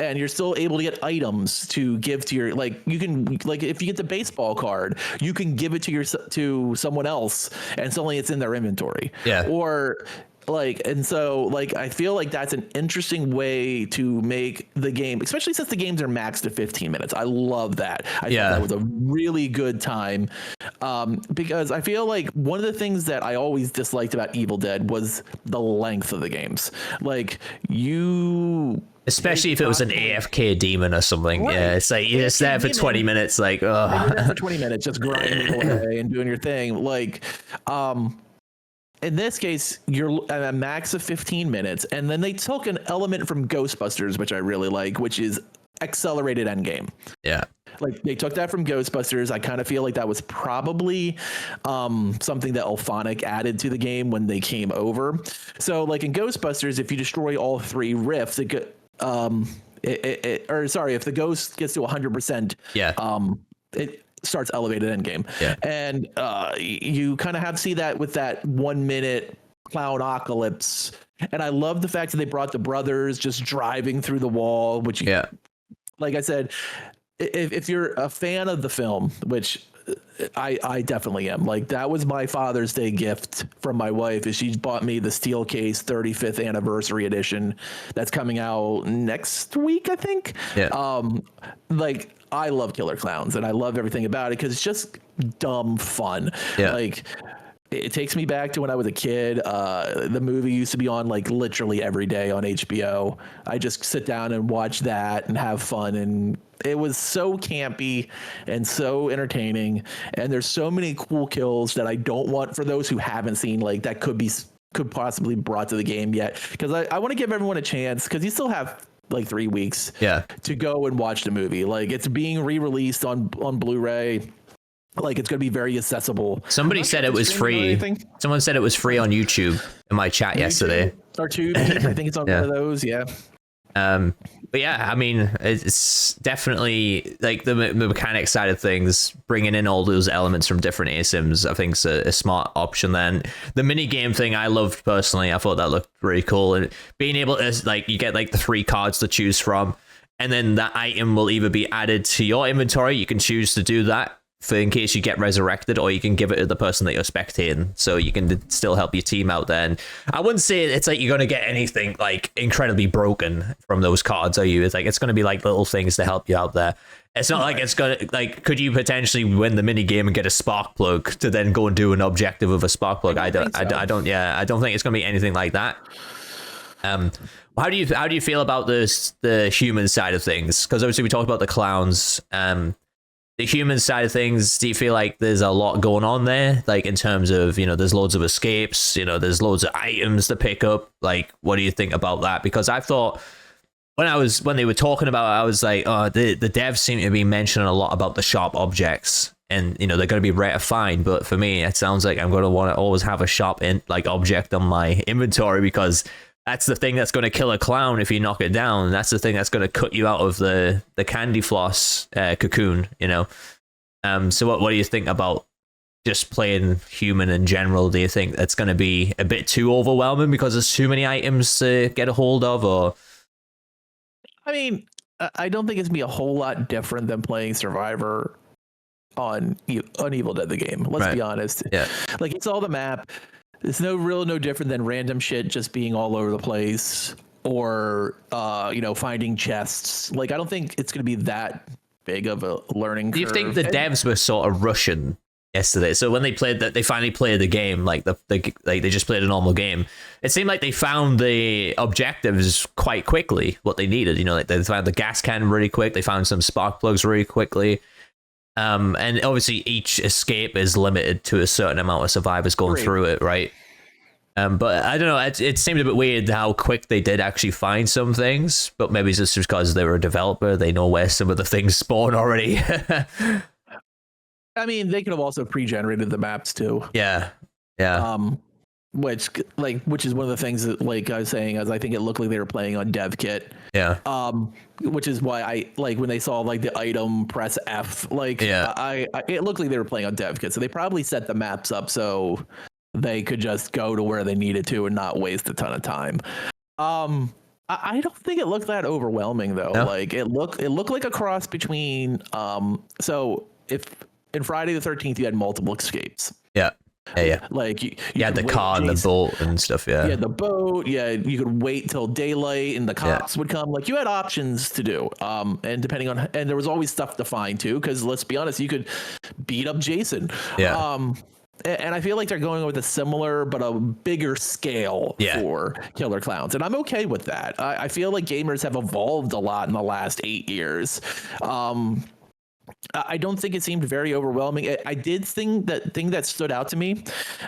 And you're still able to get items to give to your, like, you can, like, if you get the baseball card, you can give it to someone else and suddenly it's in their inventory. Yeah. Or like, and so like I feel like that's an interesting way to make the game, especially since the games are maxed to 15 minutes. I love that. I thought that was a really good time, because I feel like one of the things that I always disliked about Evil Dead was the length of the games. Like, especially if it was an AFK demon or something. Right. Yeah, it's like you're just there for 20 minutes, like, oh. You're there for 20 minutes just grinding away and doing your thing. Like, in this case, you're at a max of 15 minutes, and then they took an element from Ghostbusters, which I really like, which is accelerated endgame. Yeah. Like, they took that from Ghostbusters. I kind of feel like that was probably something that Ilphonic added to the game when they came over. So, like, in Ghostbusters, if you destroy all 3 rifts, or sorry, if the ghost gets to 100%, it starts elevated endgame. Yeah. And you kind of have to see that with that 1 minute clownocalypse. And I love the fact that they brought the brothers just driving through the wall, which like I said, if you're a fan of the film, which I definitely am, like that was my Father's Day gift from my wife, is she bought me the steel case 35th anniversary edition that's coming out next week, I think. Like I love Killer Klowns and I love everything about it because it's just dumb fun. Like it takes me back to when I was a kid. The movie used to be on like literally every day on HBO. I just sit down and watch that and have fun, and it was so campy and so entertaining. And there's so many cool kills that I don't want for those who haven't seen, like that could possibly brought to the game yet, because I want to give everyone a chance, because you still have like 3 weeks to go and watch the movie. Like it's being re-released on Blu-ray. Like it's going to be very accessible. Somebody said it was free. Someone said it was free on YouTube in my chat yesterday. Or Tubi, I think it's on one of those. Yeah. But yeah, I mean, it's definitely like the mechanic side of things, bringing in all those elements from different ASIMs, I think is a smart option. Then the mini game thing, I loved personally. I thought that looked really cool, and being able to like you get like the 3 cards to choose from, and then that item will either be added to your inventory. You can choose to do that for in case you get resurrected, or you can give it to the person that you're spectating, so you can still help your team out there. And I wouldn't say it's like you're going to get anything like incredibly broken from those cards, are you? It's like it's going to be like little things to help you out there. It's not like it's going to, like, could you potentially win the mini game and get a spark plug to then go and do an objective with a spark plug? I don't think it's going to be anything like that. How do you feel about the human side of things? Because obviously we talked about the clowns. The human side of things, do you feel like there's a lot going on there? Like in terms of, there's loads of escapes, there's loads of items to pick up. Like, what do you think about that? Because I thought when they were talking about it, I was like, oh, the devs seem to be mentioning a lot about the sharp objects, and they're going to be rare to find. But for me, it sounds like I'm going to want to always have a sharp object on my inventory, because that's the thing that's going to kill a clown if you knock it down. That's the thing that's going to cut you out of the candy floss cocoon, So what do you think about just playing human in general? Do you think that's going to be a bit too overwhelming because there's too many items to get a hold of? Or I mean, I don't think it's going to be a whole lot different than playing Survivor on Evil Dead the game. Let's be honest. Yeah. Like, it's all the map. It's no different than random shit just being all over the place, or finding chests. Like, I don't think it's going to be that big of a learning curve. Do you think the devs were sort of rushing yesterday? So when they finally played the game, like they just played a normal game. It seemed like they found the objectives quite quickly, what they needed. Like they found the gas can really quick. They found some spark plugs really quickly. And obviously each escape is limited to a certain amount of survivors going through it, right? But I don't know, it seemed a bit weird how quick they did actually find some things, but maybe it's just because they were a developer, they know where some of the things spawn already. I mean, they could have also pre-generated the maps too. Yeah. Which is one of the things that, like I was saying, as I think it looked like they were playing on dev kit. Yeah. Which is why I like when they saw like the item press F, like it looked like they were playing on dev kit. So they probably set the maps up so they could just go to where they needed to and not waste a ton of time. I don't think it looked that overwhelming though. No? Like it looked like a cross between so if in Friday the 13th you had multiple escapes. Yeah. Like you had the car and the boat and stuff. Yeah, the boat. Yeah, you could wait till daylight and the cops would come. Like you had options to do. And depending on, and there was always stuff to find too. Because let's be honest, you could beat up Jason. Yeah. And I feel like they're going with a similar but a bigger scale for Killer Klowns, and I'm okay with that. I feel like gamers have evolved a lot in the last 8 years. I don't think it seemed very overwhelming. I did think that stood out to me,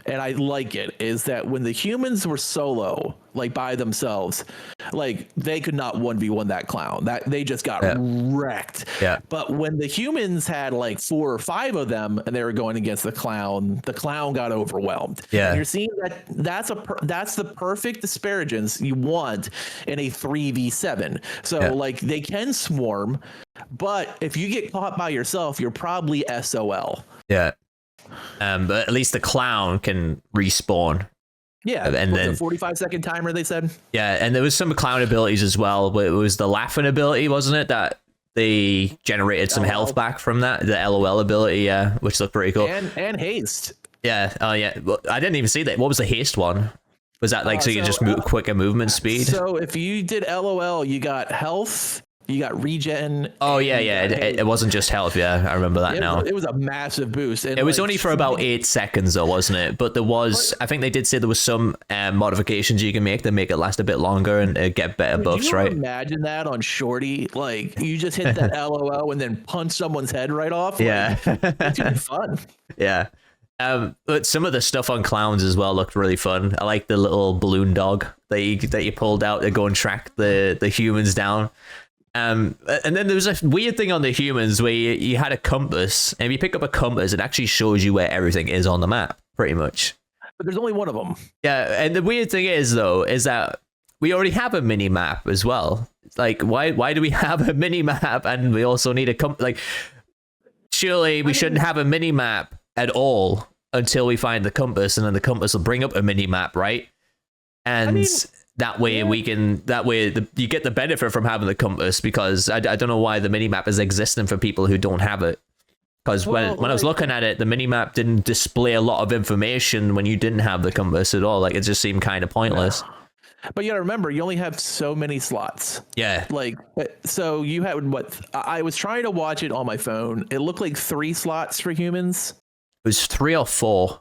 and I like it, is that when the humans were solo, like by themselves, like they could not 1v1 that clown. That they just got wrecked. Yeah. But when the humans had like 4 or 5 of them and they were going against the clown got overwhelmed. Yeah. And you're seeing that's the perfect disparagence you want in a 3v7. So like they can swarm, but if you get caught by yourself, you're probably SOL. Yeah. But at least the clown can respawn. Yeah, and then a 45-second timer, they said. Yeah, and there was some clown abilities as well. But it was the laughing ability, wasn't it? That they generated some health back from that. The LOL ability, yeah, which looked pretty cool. And haste. Yeah. Oh, yeah. Well, I didn't even see that. What was the haste one? Was that like so you just move quicker movement speed? So if you did LOL, you got health. You got regen. Oh yeah. It wasn't just health. Yeah, I remember that now. It was a massive boost. And it was only for about 8 seconds, though, wasn't it? But there was, I think they did say there was some modifications you can make that make it last a bit longer and get better buffs, right? Imagine that on Shorty. Like you just hit that LOL and then punch someone's head right off. Yeah, it's gonna be fun. Yeah. But some of the stuff on clowns as well looked really fun. I like the little balloon dog that you pulled out to go and track the humans down. And then there was a weird thing on the humans where you had a compass, and if you pick up a compass, it actually shows you where everything is on the map, pretty much. But there's only one of them. Yeah, and the weird thing is, though, is that we already have a mini map as well. Like, why do we have a mini map and we also need a compass? Like, surely we shouldn't have a mini map at all until we find the compass, and then the compass will bring up a mini map, right? And that way you get the benefit from having the compass, because I don't know why the minimap is existing for people who don't have it. Because when I was looking at it, the minimap didn't display a lot of information when you didn't have the compass at all. Like, it just seemed kind of pointless. But you gotta remember, you only have so many slots. Yeah. Like, so you had I was trying to watch it on my phone. It looked like 3 slots for humans. It was 3 or 4.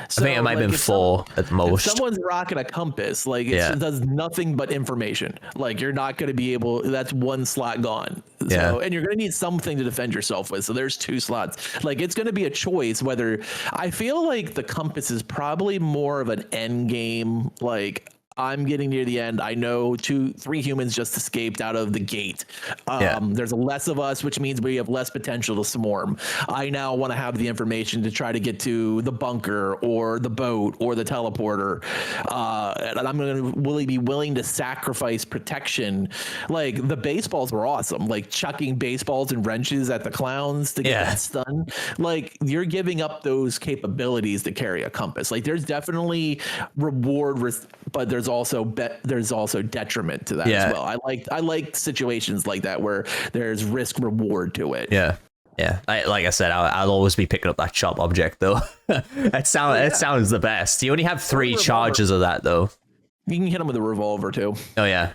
So, I think it might have been 4 at most. If someone's rocking a compass, like it does nothing but information. Like you're not going to be able. That's 1 slot gone. So, and you're going to need something to defend yourself with. So there's 2 slots. Like it's going to be a choice whether. I feel like the compass is probably more of an end game. Like I'm getting near the end. I know 3 humans just escaped out of the gate. There's less of us, which means we have less potential to swarm. I now want to have the information to try to get to the bunker or the boat or the teleporter. And I'm going to be willing to sacrifice protection. Like the baseballs were awesome. Like chucking baseballs and wrenches at the clowns to get that stun. Like you're giving up those capabilities to carry a compass. Like there's definitely reward, but there's also detriment to that as well. I like situations like that where there's risk reward to it. Yeah. Like I said, I'll always be picking up that sharp object though. It sounds the best. You only have 3 charges of that though. You can hit them with a revolver too. Oh yeah.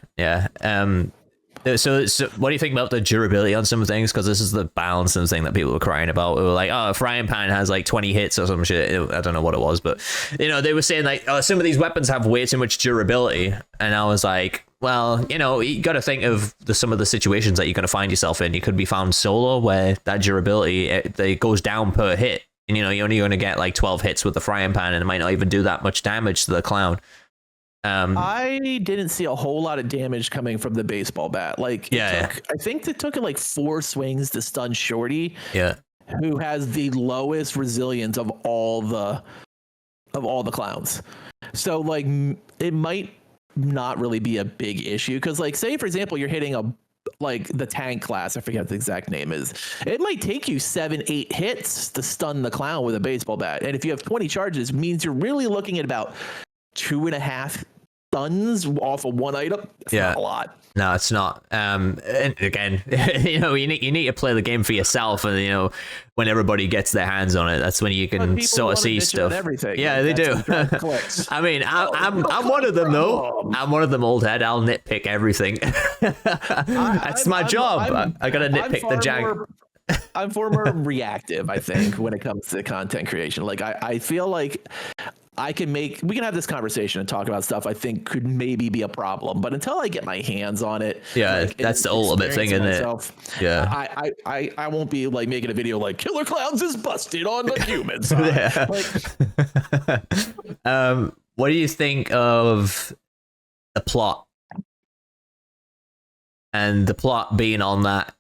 So what do you think about the durability on some things? Because this is the balancing thing that people were crying about. They were like, oh, a frying pan has like 20 hits or some shit. I don't know what it was, but they were saying like, oh, some of these weapons have way too much durability. And I was like, well, you got to think of some of the situations that you're going to find yourself in. You could be found solo where that durability, it goes down per hit. And, you're only going to get like 12 hits with the frying pan, and it might not even do that much damage to the clown. I didn't see a whole lot of damage coming from the baseball bat. Like, I think it took like 4 swings to stun Shorty. Yeah, who has the lowest resilience of all the clowns. So like it might not really be a big issue because like say for example you're hitting the tank class, I forget what the exact name is. It might take you 7-8 hits to stun the clown with a baseball bat, and if you have 20 charges, it means you're really looking at about 2.5 stuns off of 1 item. It's not a lot. No, it's not. And again, you need to play the game for yourself, and when everybody gets their hands on it, that's when you can sort of see stuff. Yeah, they do. I mean, I'm one of them though. I'm one of them, old head. I'll nitpick everything. That's my job. I gotta nitpick the jank. I'm far more reactive, I think, when it comes to content creation. Like I feel like we can have this conversation and talk about stuff I think could maybe be a problem, but until I get my hands on it, that's the ultimate thing, isn't it? Yeah, I won't be like making a video like Killer Klowns is busted on the human side. What do you think of the plot? And the plot being on that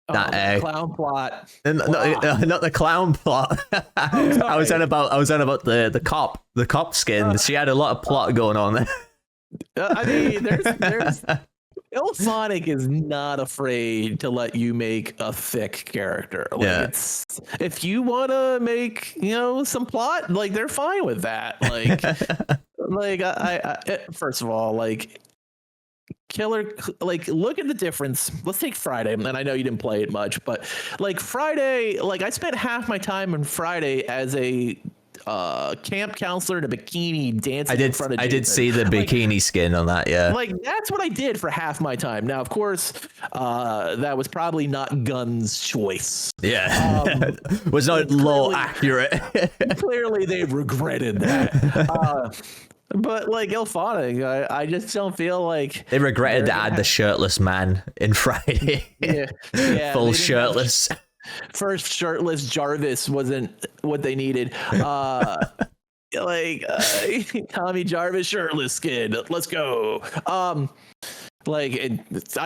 clown plot. Not the clown plot. I was on about the cop skin. She had a lot of plot going on there. I mean, there's Sonic is not afraid to let you make a thick character. Like, if you want to make, some plot, like, they're fine with that. Like, I first of all, like, look at the difference. Let's take Friday, and I know you didn't play it much, but like Friday, like I spent half my time on Friday as a camp counselor in a bikini dancing in front of Jason. I did see the bikini skin on that. Yeah, like that's what I did for half my time. Now, of course, that was probably not Gunn's choice. Yeah, was not low accurate. Clearly, they regretted that. But like Ilphonic, I just don't feel like they regretted to add the shirtless man in Friday. Full shirtless. First shirtless Jarvis wasn't what they needed. Tommy Jarvis shirtless skin. Let's go. I'm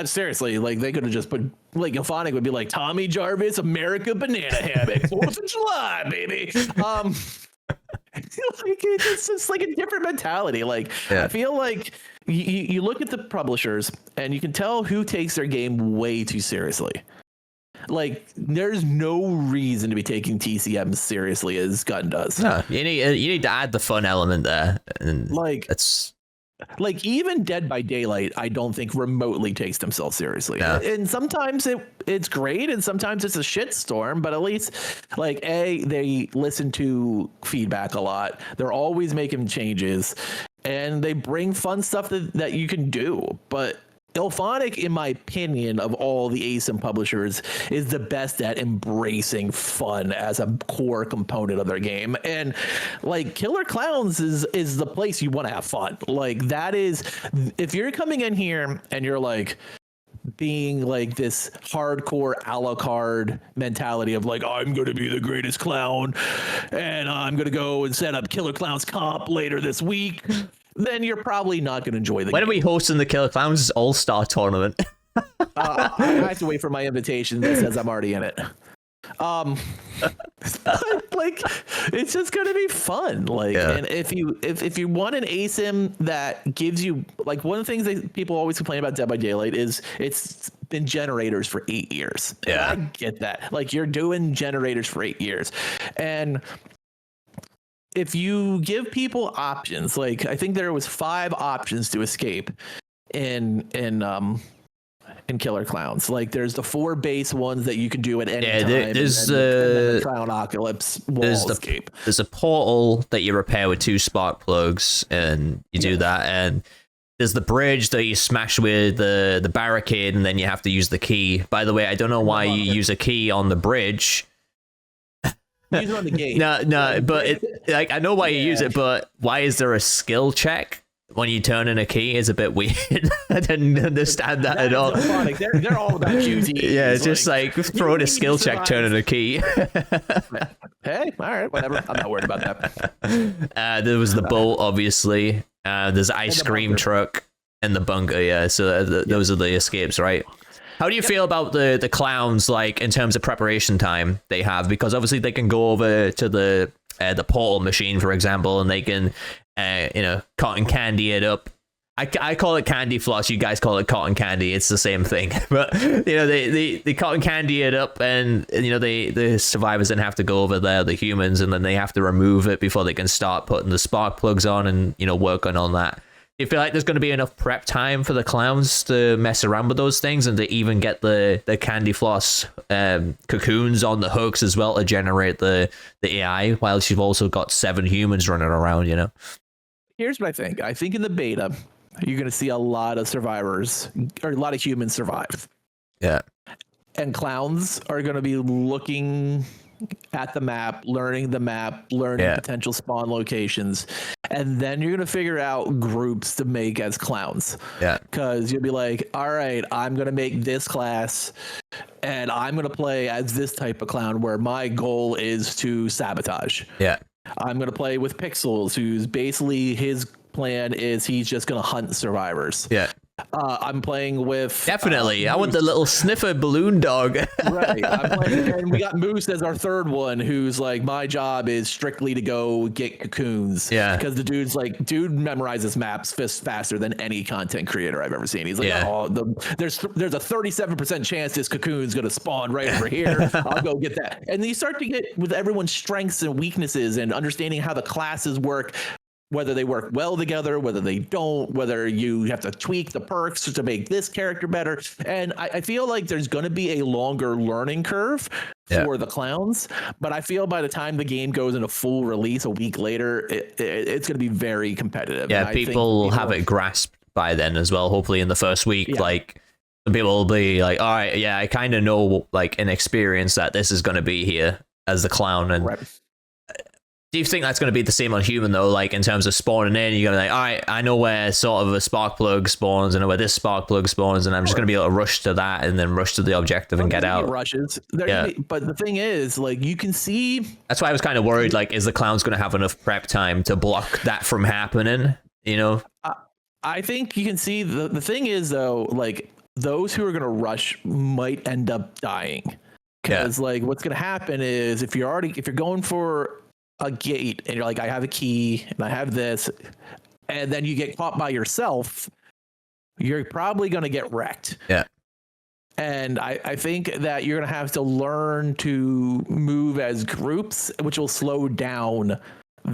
seriously, like they could have just put like Ilphonic would be like Tommy Jarvis America banana hammock 4th of July, baby. Like it's just like a different mentality. Like I feel like you look at the publishers and you can tell who takes their game way too seriously. Like there's no reason to be taking TCM seriously as Gunn does. No, you need to add the fun element there, and like it's like even Dead by Daylight, I don't think remotely takes themselves seriously. Yeah. And sometimes it's great, and sometimes it's a shitstorm. But at least, like, they listen to feedback a lot. They're always making changes, and they bring fun stuff that you can do. But Ilphonic, in my opinion, of all the ASIM publishers, is the best at embracing fun as a core component of their game. And like Killer Klowns is the place you want to have fun. Like that is, if you're coming in here and you're like being like this hardcore a la carte mentality of like, I'm going to be the greatest clown and I'm going to go and set up Killer Klowns comp later this week, then you're probably not going to enjoy the game. When are we hosting the Killer Klowns All-Star Tournament? I have to wait for my invitation that says I'm already in it. Like it's just gonna be fun. Like, and if you want an ASIM that gives you, like, one of the things that people always complain about Dead by Daylight is it's been generators for 8 years. Yeah, and I get that. Like, you're doing generators for 8 years, and if you give people options, like I think there was 5 options to escape in Killer Klowns. Like there's the 4 base ones that you can do at any time. There's the Clownocalypse wall escape. There's a portal that you repair with 2 spark plugs, and you do that. And there's the bridge that you smash with the barricade, and then you have to use the key. By the way, I don't know why you use a key on the bridge. Use it on the gate. No, but like I know why you use it, but why is there a skill check when you turn in a key? Is a bit weird. I didn't understand that at all. They're all about QTEs. Yeah, it's just like throw in a skill check, turn in a key. Hey, all right, whatever. I'm not worried about that. There was the boat, obviously. There's ice cream truck and the bunker. Yeah, so those are the escapes, right? How do you feel about the clowns, like in terms of preparation time they have? Because obviously they can go over to the portal machine, for example, and they can cotton candy it up. I call it candy floss. You guys call it cotton candy. It's the same thing. But they cotton candy it up, and the survivors then have to go over there, the humans, and then they have to remove it before they can start putting the spark plugs on and work on that. Do you feel like there's going to be enough prep time for the clowns to mess around with those things, and to even get the candy floss cocoons on the hooks as well to generate the AI, whilst you've also got 7 humans running around, Here's what I think. I think in the beta, you're going to see a lot of survivors, or a lot of humans survive. Yeah. And clowns are going to be looking at the map, learning Yeah. potential spawn locations, and then you're gonna figure out groups to make as clowns. Yeah. Because you'll be like, all right, I'm gonna make this class, and I'm gonna play as this type of clown where my goal is to sabotage. Yeah. I'm gonna play with Pixels, who's basically his plan is he's just gonna hunt survivors. Yeah. I'm playing with Definitely. I want the little sniffer balloon dog. right. I'm playing, and we got Moose as our third one, who's like, my job is strictly to go get cocoons. Yeah. Because the dude memorizes maps faster than any content creator I've ever seen. He's like, there's a 37% chance this cocoon's gonna spawn right over here. I'll go get that. And then you start to get with everyone's strengths and weaknesses and understanding how the classes work, whether they work well together, whether they don't, whether you have to tweak the perks to make this character better. And I feel like there's going to be a longer learning curve for the clowns, but I feel by the time the game goes into full release a week later, it's going to be very competitive. Yeah, people will have it grasped by then as well, hopefully in the first week. Like, people will be like, all right, yeah, I kind of know, like, an experience that this is going to be here as the clown. And do you think that's going to be the same on human, though? Like, in terms of spawning in, you're going to be like, all right, I know where sort of a spark plug spawns, and I know where this spark plug spawns, and I'm just going to be able to rush to that and then rush to the objective and get out. Rushes. But the thing is, like, you can see... That's why I was kind of worried, like, is the clown's going to have enough prep time to block that from happening, you know? I think you can see... The thing is, though, like, those who are going to rush might end up dying. Because, like, what's going to happen is if you're going for a gate and you're like, I have a key and I have this, and then you get caught by yourself, you're probably going to get wrecked. Yeah. And I think that you're going to have to learn to move as groups, which will slow down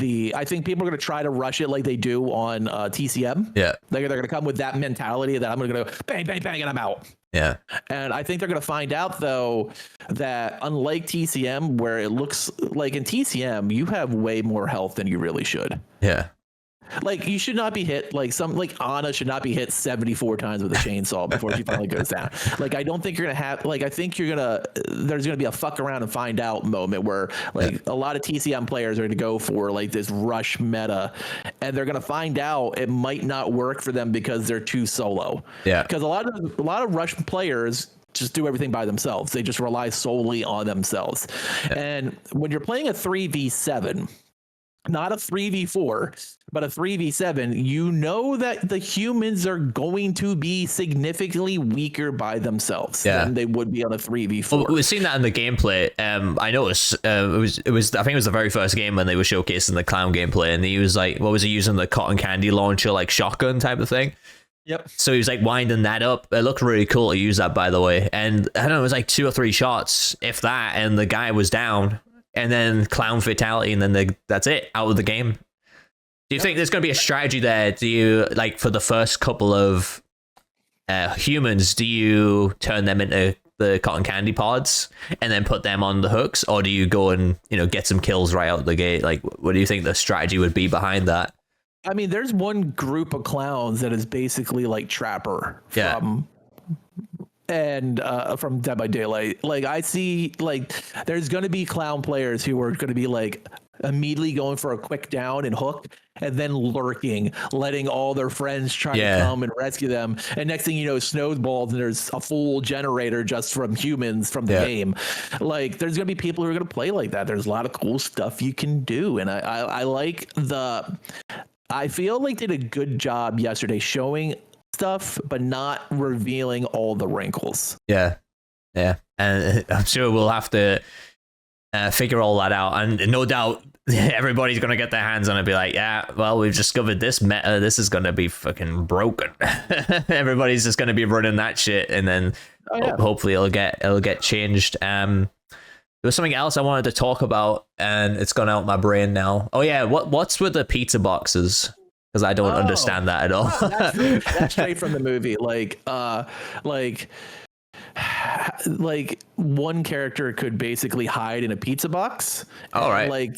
I think people are going to try to rush it like they do on TCM. Yeah. They're going to come with that mentality that I'm going to go bang, bang, bang, and I'm out. Yeah. And I think they're going to find out, though, that unlike TCM, where it looks like in TCM, you have way more health than you really should. Yeah. Like, you should not be hit, like Anna should not be hit 74 times with a chainsaw before she finally goes down. Like, I don't think you're going to have, like, I think there's going to be a fuck around and find out moment where, like, a lot of TCM players are going to go for, like, this rush meta, and they're going to find out it might not work for them because they're too solo. Yeah. Because a lot of rush players just do everything by themselves. They just rely solely on themselves. Yeah. And when you're playing a 3v7, not a 3v4, but a 3v7, you know that the humans are going to be significantly weaker by themselves than they would be on a 3v4. Well, we've seen that in the gameplay. I noticed it was I think it was the very first game when they were showcasing the clown gameplay, and he was like, what was he using, the cotton candy launcher, like shotgun type of thing? Yep. So he was like winding that up. It looked really cool to use that, by the way. And I don't know, it was like 2 or 3 shots, if that, and the guy was down. And then clown fatality, and then that's it, out of the game. Do you think there's going to be a strategy there? Do you, like, for the first couple of humans, do you turn them into the cotton candy pods and then put them on the hooks, or do you go and, you know, get some kills right out of the gate? Like, what do you think the strategy would be behind that? I mean, there's one group of clowns that is basically like Trapper from Dead by Daylight. Like, I see, like, there's going to be clown players who are going to be like immediately going for a quick down and hook, and then lurking, letting all their friends try to come and rescue them. And next thing you know, snowballs, and there's a full generator just from humans from the game. Like, there's going to be people who are going to play like that. There's a lot of cool stuff you can do. And I feel like they did a good job yesterday showing stuff but not revealing all the wrinkles. And I'm sure we'll have to figure all that out, and no doubt everybody's gonna get their hands on it and be like, yeah, well, we've discovered this meta, this is gonna be fucking broken. Everybody's just gonna be running that shit, and then hopefully it'll get changed. There was something else I wanted to talk about, and it's gone out my brain now. Oh yeah, what's with the pizza boxes? Because I don't understand that at all. That's straight from the movie. Like one character could basically hide in a pizza box. All right. Like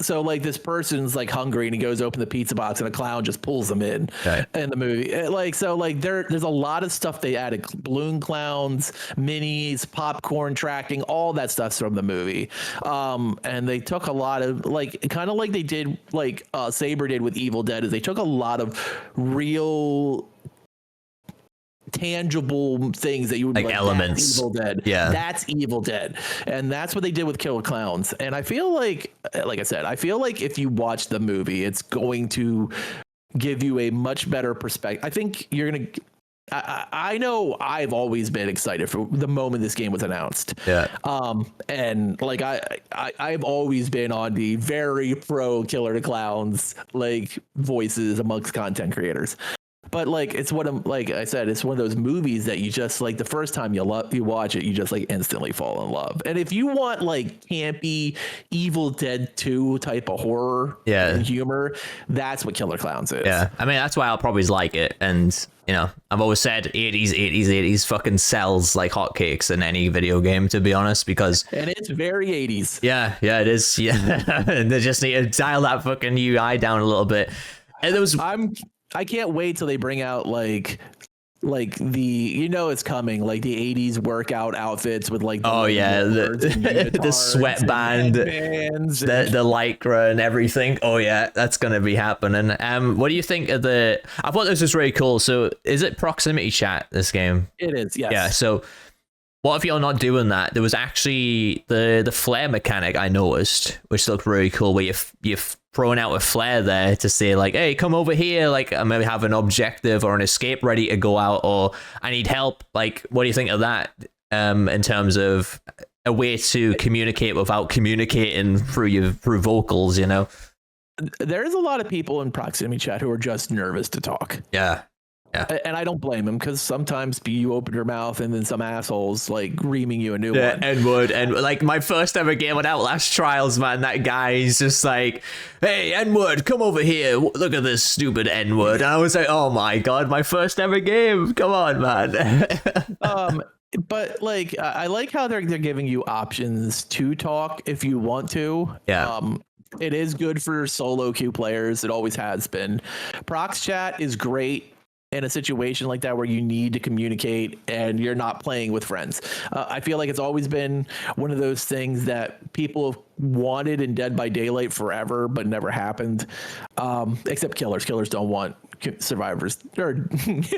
So like this person's like hungry and he goes open the pizza box and a clown just pulls them in the movie. Like so like there's a lot of stuff they added, balloon clowns, minis, popcorn tracking, all that stuff's from the movie. And they took a lot of like kind of like they did like Saber did with Evil Dead, is they took a lot of real tangible things that you would like elements. That's Evil Dead. Yeah, that's Evil Dead, and that's what they did with Killer Klowns. And I feel like I said, I feel like if you watch the movie, it's going to give you a much better perspective. I think you're gonna. I know I've always been excited for the moment this game was announced. Yeah. And like I've always been on the very pro Killer Klowns like voices amongst content creators. But like it's what I'm like I said, it's one of those movies that you just like the first time you watch it, you just like instantly fall in love. And if you want like campy Evil Dead 2 type of horror and humor, that's what Killer Klowns is. Yeah, I mean that's why I'll probably like it. And you know, I've always said 80s fucking sells like hotcakes in any video game, to be honest, because and it's very 80s. Yeah, it is. Yeah, they just need to dial that fucking UI down a little bit. And there was I can't wait till they bring out like the, you know, it's coming, like the 80s workout outfits with like the sweatband, the lycra and everything. Oh yeah, that's gonna be happening. What do you think of the, I thought this was really cool. So is it proximity chat, this game? It is, yes. Yeah, so what if you're not doing that? There was actually the flare mechanic I noticed, which looked really cool, where you've thrown out a flare there to say like, hey, come over here, like I maybe have an objective or an escape ready to go out, or I need help. Like, what do you think of that in terms of a way to communicate without communicating through vocals, you know? There's a lot of people in proximity chat who are just nervous to talk. Yeah. And I don't blame him, because sometimes you open your mouth and then some assholes like reaming you a new one. N-word. And like my first ever game on Outlast Trials, man, that guy is just like, hey, N-word, come over here. Look at this stupid N-word. And I was like, oh my God, my first ever game. Come on, man. But like, I like how they're giving you options to talk if you want to. Yeah. It is good for solo queue players. It always has been. Prox chat is great in a situation like that where you need to communicate and you're not playing with friends. I feel like it's always been one of those things that people have wanted in Dead by Daylight forever, but never happened. Except killers. Killers don't want survivors. No,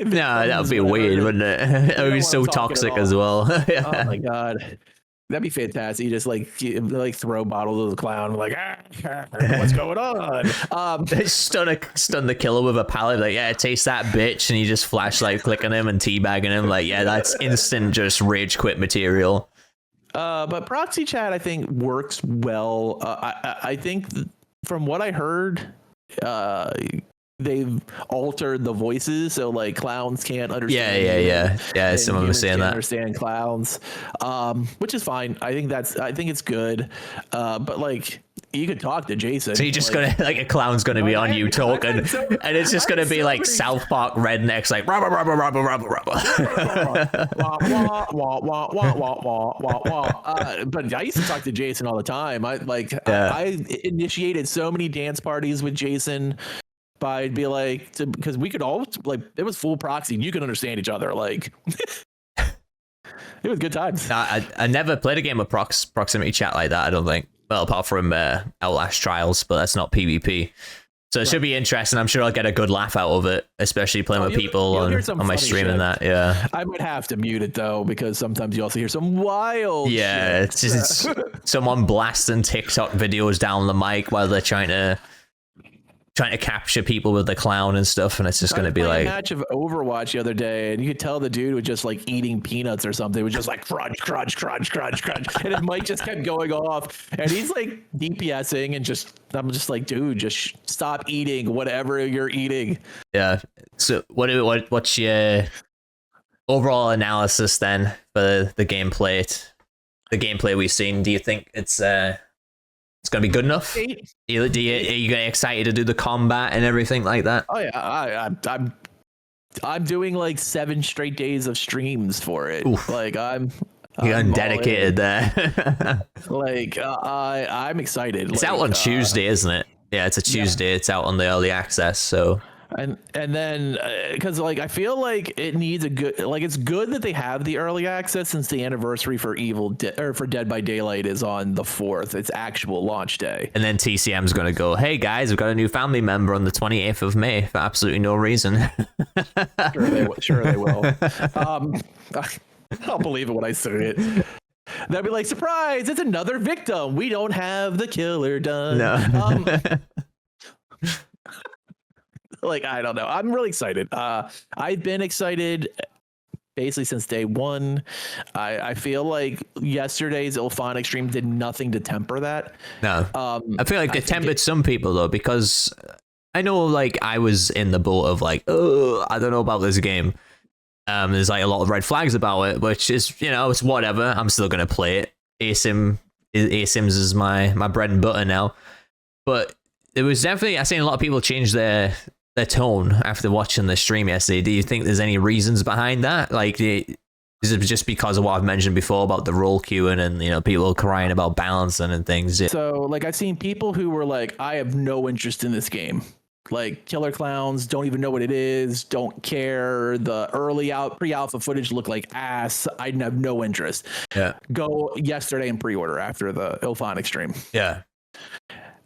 that would be weird, wouldn't it? It would be so toxic as well. Oh my God. That'd be fantastic. You just like throw bottles of the clown, like, what's going on? Stun the killer with a pallet, like, yeah, taste that bitch, and you just flashlight clicking him and teabagging him, like, yeah, that's instant just rage quit material. But proxy chat, I think, works well. I think from what I heard, they've altered the voices, so like clowns can't understand. Yeah. Some of them are saying that. Understand clowns, which is fine. I think it's good. But like, you could talk to Jason. So you're just gonna like a clown's gonna be on you talking, and it's just gonna be like South Park rednecks, like rubber. But I used to talk to Jason all the time. I initiated so many dance parties with Jason. But I'd be like, because we could all like, it was full proxy and you could understand each other. Like, it was good times. I never played a game of proximity chat like that, I don't think. Well, apart from Outlast Trials, but that's not PvP. So it should be interesting. I'm sure I'll get a good laugh out of it, especially playing with people on my stream and that. Yeah. I might have to mute it though, because sometimes you also hear some wild shit. It's just someone blasting TikTok videos down the mic while they're trying to capture people with the clown and stuff, and it's just going to be like a match of Overwatch the other day, and you could tell the dude was just like eating peanuts or something. It was just like crunch, and his mic just kept going off, and he's like DPSing, and I'm just like, dude, just stop eating whatever you're eating. Yeah. So what's your overall analysis then for the gameplay? The gameplay we've seen. Do you think it's going to be good enough? Are you getting excited to do the combat and everything like that? Oh yeah, I'm doing like 7 straight days of streams for it. Oof. Like I'm You're I'm all undedicated in. there. Like I'm excited. It's like, out on Tuesday, isn't it? Yeah, it's a Tuesday. It's out on the early access. So and then because like I feel like it needs a good, like it's good that they have the early access since the anniversary for or for Dead by Daylight is on the 4th. It's actual launch day. and then TCM's going to go, hey guys, we've got a new family member on the 28th of May for absolutely no reason. Sure they will. I'll believe it when I see it. They'll be like, surprise, it's another victim. We don't have the killer done. No. Like, I don't know. I'm really excited. I've been excited basically since day one. I feel like yesterday's Ilphonic stream did nothing to temper that. No. I feel like they tempered some people though, because I know like I was in the boat of like, oh, I don't know about this game. There's like a lot of red flags about it, which is, you know, it's whatever. I'm still gonna play it. ASIMs is my bread and butter now. But there was definitely, I've seen a lot of people change their tone after watching the stream yesterday. Do you think there's any reasons behind that? Like, is it just because of what I've mentioned before about the role queuing and, you know, people crying about balancing and things? So, like, I've seen people who were like, I have no interest in this game. Like, Killer Klowns, don't even know what it is, don't care. The pre-alpha footage looked like ass. I have no interest. Yeah. Go yesterday and pre-order after the Ilphonic stream. Yeah.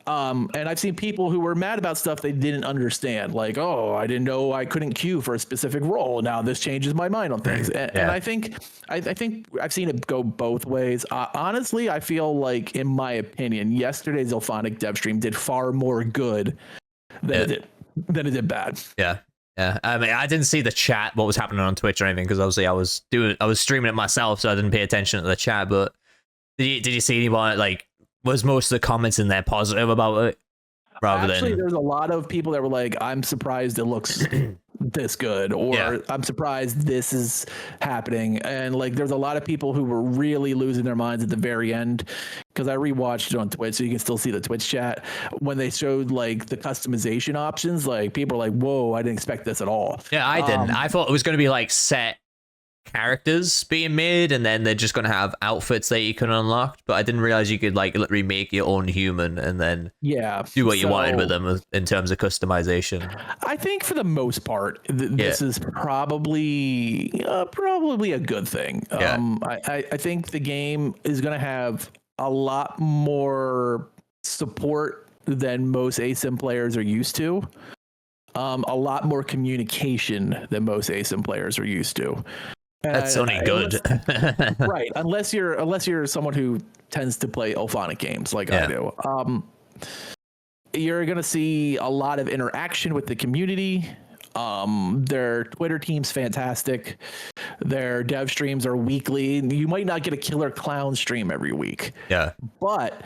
And I've seen people who were mad about stuff they didn't understand, like, oh, I didn't know I couldn't queue for a specific role. Now this changes my mind on things. And I think I've seen it go both ways. Honestly, I feel like, in my opinion, yesterday's Ilphonic dev stream did far more good than it did bad. Yeah. Yeah. I mean, I didn't see the chat, what was happening on Twitch or anything, because obviously I was streaming it myself, so I didn't pay attention to the chat. But did you see anyone, like, was most of the comments in there positive about it? Actually, there's a lot of people that were like, I'm surprised it looks this good, or I'm surprised this is happening. And like, there's a lot of people who were really losing their minds at the very end, because I rewatched it on Twitch, so you can still see the Twitch chat. When they showed like the customization options, like people were like, whoa, I didn't expect this at all. Yeah, I didn't. I thought it was going to be like set characters being made, and then they're just going to have outfits that you can unlock, but I didn't realize you could like remake your own human and then do what you wanted with them in terms of customization. I think for the most part this is probably a good thing. I think the game is going to have a lot more support than most ASIM players are used to. A lot more communication than most ASIM players are used to. That's only good. Right. Unless you're someone who tends to play Ilphonic games like I do. You're going to see a lot of interaction with the community. Their Twitter team's fantastic. Their dev streams are weekly. You might not get a Killer Clown stream every week. Yeah. But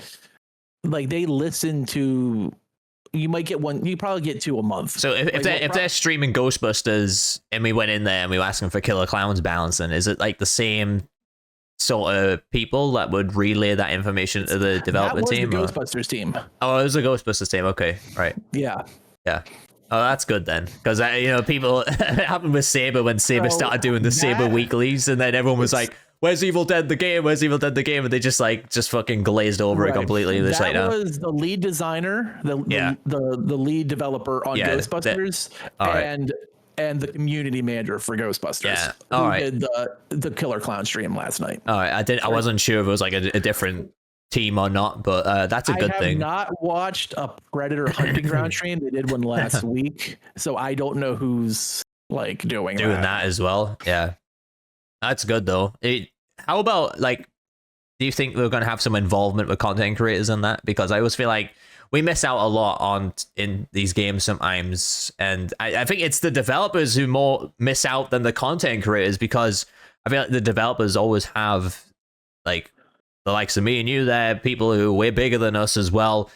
like, they listen to, you might get one, you probably get two a month. So if they're streaming Ghostbusters and we went in there and we were asking for Killer Klowns balancing, is it like the same sort of people that would relay that information to the development team? The Ghostbusters team. Oh, it was the Ghostbusters team. Okay, right. Yeah. Yeah. Oh, that's good then, because people it happened with Saber when Saber started doing the Saber weeklies, and then everyone was like, "Where's Evil Dead the game? Where's Evil Dead the game?" And they just fucking glazed over it completely. That was the lead designer, the lead developer on Ghostbusters, and the community manager for Ghostbusters. Yeah, who did the Killer Clown stream last night. All right, I wasn't sure if it was like a different team or not, but that's a good thing. I have not watched a Predator Hunting Ground stream. They did one last week, so I don't know who's like doing that as well. Yeah, that's good though. How about like, do you think we're going to have some involvement with content creators in that? Because I always feel like we miss out a lot in these games sometimes, and I think it's the developers who more miss out than the content creators, because I feel like the developers always have like the likes of me and you, they're people who are way bigger than us as well,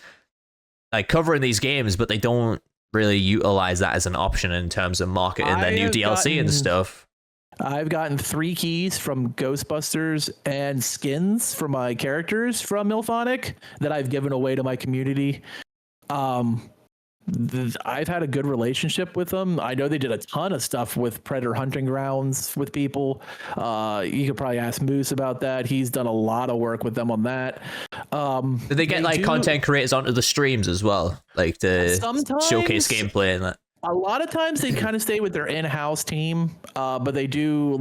like covering these games, but they don't really utilize that as an option in terms of marketing their new DLC and stuff. I've gotten 3 keys from Ghostbusters and skins for my characters from Ilphonic that I've given away to my community. I've had a good relationship with them. I know they did a ton of stuff with Predator Hunting Grounds with people. You could probably ask Moose about that. He's done a lot of work with them on that. Do they get like content creators onto the streams as well, like to showcase gameplay and that? A lot of times they kind of stay with their in-house team, but they do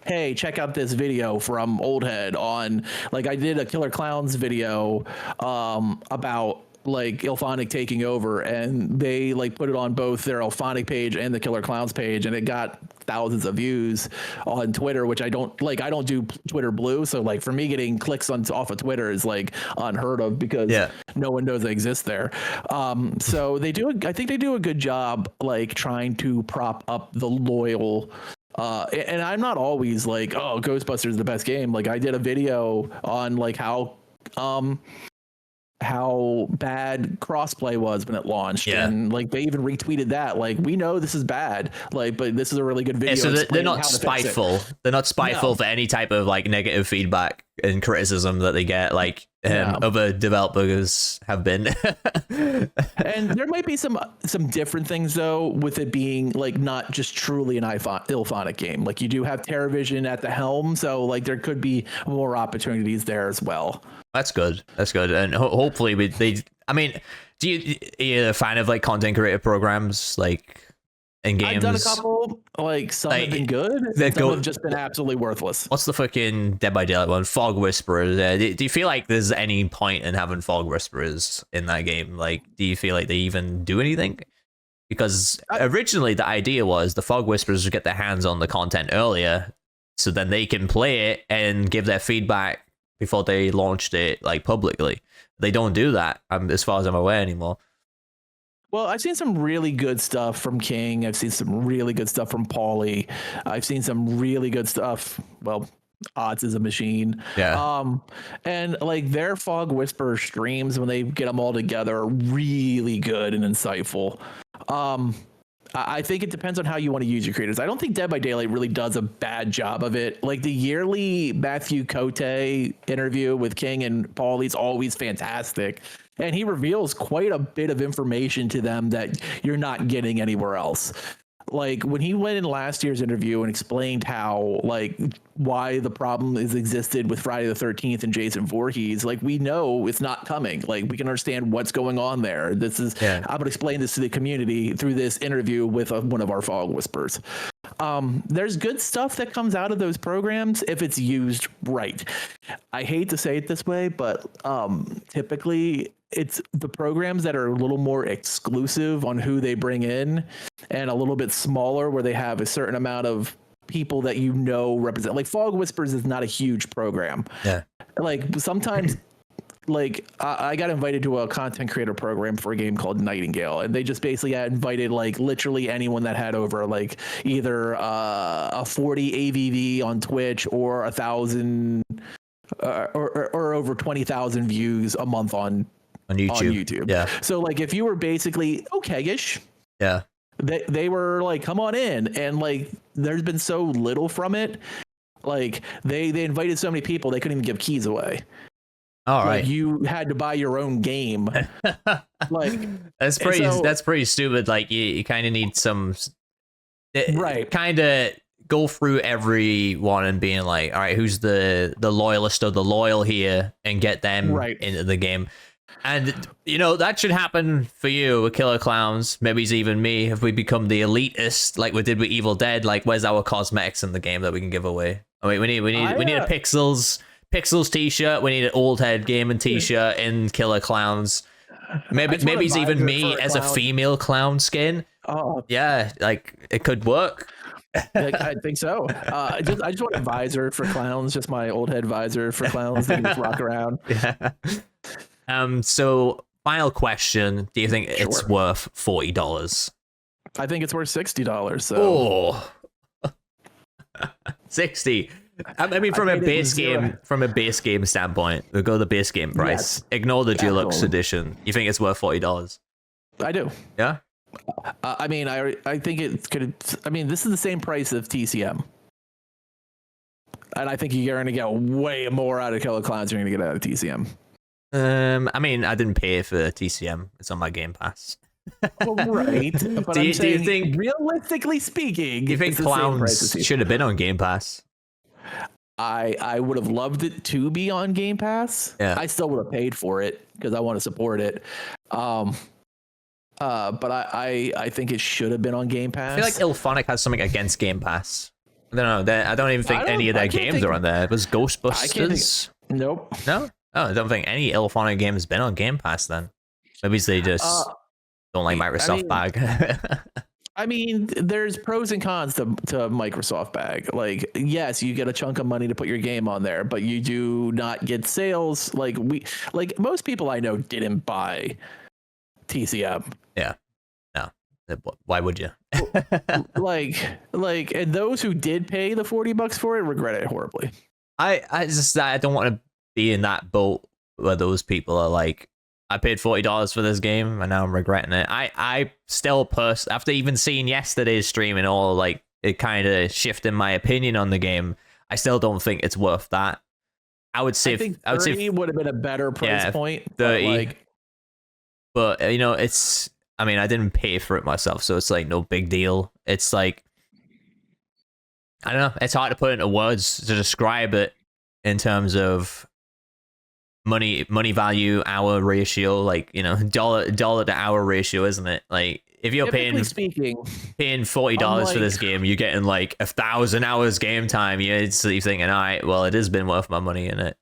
hey, check out this video from Old Head on, like I did a Killer Klowns video about like IllFonic taking over, and they like put it on both their IllFonic page and the Killer Klowns page, and it got thousands of views on Twitter, which I don't do Twitter Blue, so like for me getting clicks off of Twitter is like unheard of because no one knows I exist there. So I think they do a good job like trying to prop up the loyal. And I'm not always like, oh, Ghostbusters is the best game. Like I did a video on like how bad crossplay was when it launched, and like they even retweeted that, like, we know this is bad, like, but this is a really good video. So they're not spiteful. They're not spiteful for any type of like negative feedback and criticism that they get, like other developers have been. And there might be some different things though with it being like not just truly an IllFonic game. Like you do have TerraVision at the helm, so like there could be more opportunities there as well. That's good. And hopefully I mean, are you a fan of like content creator programs like in games? I've done a couple, like some have been good, some have just been absolutely worthless. What's the fucking Dead by Daylight one? Fog Whisperers. Do you feel like there's any point in having Fog Whisperers in that game? Like, do you feel like they even do anything? Because originally the idea was the Fog Whisperers would get their hands on the content earlier, so then they can play it and give their feedback before they launched it like publicly. They don't do that, as far as I'm aware, anymore. Well, I've seen some really good stuff from King. I've seen some really good stuff from Paulie. I've seen some really good stuff. Well, Odds is a machine. Yeah. And like their Fog Whisperer streams, when they get them all together, are really good and insightful. I think it depends on how you want to use your creators. I don't think Dead by Daylight really does a bad job of it. Like the yearly Matthew Cote interview with King and Paulie's always fantastic. And he reveals quite a bit of information to them that you're not getting anywhere else. Like when he went in last year's interview and explained how, like, why the problem is existed with Friday the 13th and Jason Voorhees, like, we know it's not coming. Like, we can understand what's going on there. This is, I'm going to explain this to the community through this interview with one of our Fog Whispers. There's good stuff that comes out of those programs if it's used right. I hate to say it this way, but typically it's the programs that are a little more exclusive on who they bring in and a little bit smaller where they have a certain amount of people that you know represent. Like Fog Whispers is not a huge program. Yeah. Like sometimes like I got invited to a content creator program for a game called Nightingale, and they just basically had invited like literally anyone that had over like either a 40 AVV on Twitch or 1,000 or over 20,000 views a month on YouTube. Yeah. So like if you were basically okay-ish, yeah, they were like, come on in, and like there's been so little from it. Like they invited so many people they couldn't even give keys away. All right, you had to buy your own game. Like that's pretty stupid. Like you kind of need some kind of go through everyone and being like, all right, who's the loyalist or the loyal here, and get them into the game. And, you know, that should happen for you with Killer Klowns. Maybe it's even me if we become the elitist like we did with Evil Dead. Like, where's our cosmetics in the game that we can give away? I mean, we need a Pixels t-shirt. We need an Old Head Gaming t-shirt in Killer Klowns. Maybe it's even me as a female clown skin. Oh, yeah, like it could work. Like, I think so. I just want a visor for clowns, just my Old Head visor for clowns that can just rock around. Yeah. So final question, do you think it's worth $40? I think it's worth $60. So 60. I mean, from a base game standpoint, we'll go the base game price. Yes. Ignore the deluxe edition. You think it's worth $40? I do. Yeah. I mean, I think it could. I mean, this is the same price of TCM, and I think you're going to get way more out of Killer Klowns than you're going to get out of TCM. I mean, I didn't pay for TCM. It's on my Game Pass. Well, right, but do I'm you saying, think, realistically speaking, do you think it's the same price as Clowns should have been on Game Pass? I would have loved it to be on Game Pass. Yeah. I still would have paid for it because I want to support it. But I think it should have been on Game Pass. I feel like Ilphonic has something against Game Pass. I don't know. I don't even think any of their games are on there. It was Ghostbusters. Nope. No? Oh, I don't think any Ilphonic game has been on Game Pass then. Maybe they just don't like Microsoft bag. I mean, there's pros and cons to Microsoft bag. Like, yes, you get a chunk of money to put your game on there, but you do not get sales. Like most people I know didn't buy TCM. Yeah. No. Why would you? And those who did pay the $40 for it regret it horribly. I don't want to be in that boat where those people are like, I paid $40 for this game and now I'm regretting it. I still after even seeing yesterday's stream and all, like, it kind of shifted my opinion on the game. I still don't think it's worth that. I would say 30 would have been a better price point. 30. But you know, I mean, I didn't pay for it myself, so it's like no big deal. It's like, I don't know. It's hard to put into words to describe it in terms of money value hour ratio, like, you know, dollar to hour ratio, isn't it? Like, if you're paying $40 for this game, you're getting like 1,000 hours game time. You're thinking, all right, well, it has been worth my money in it.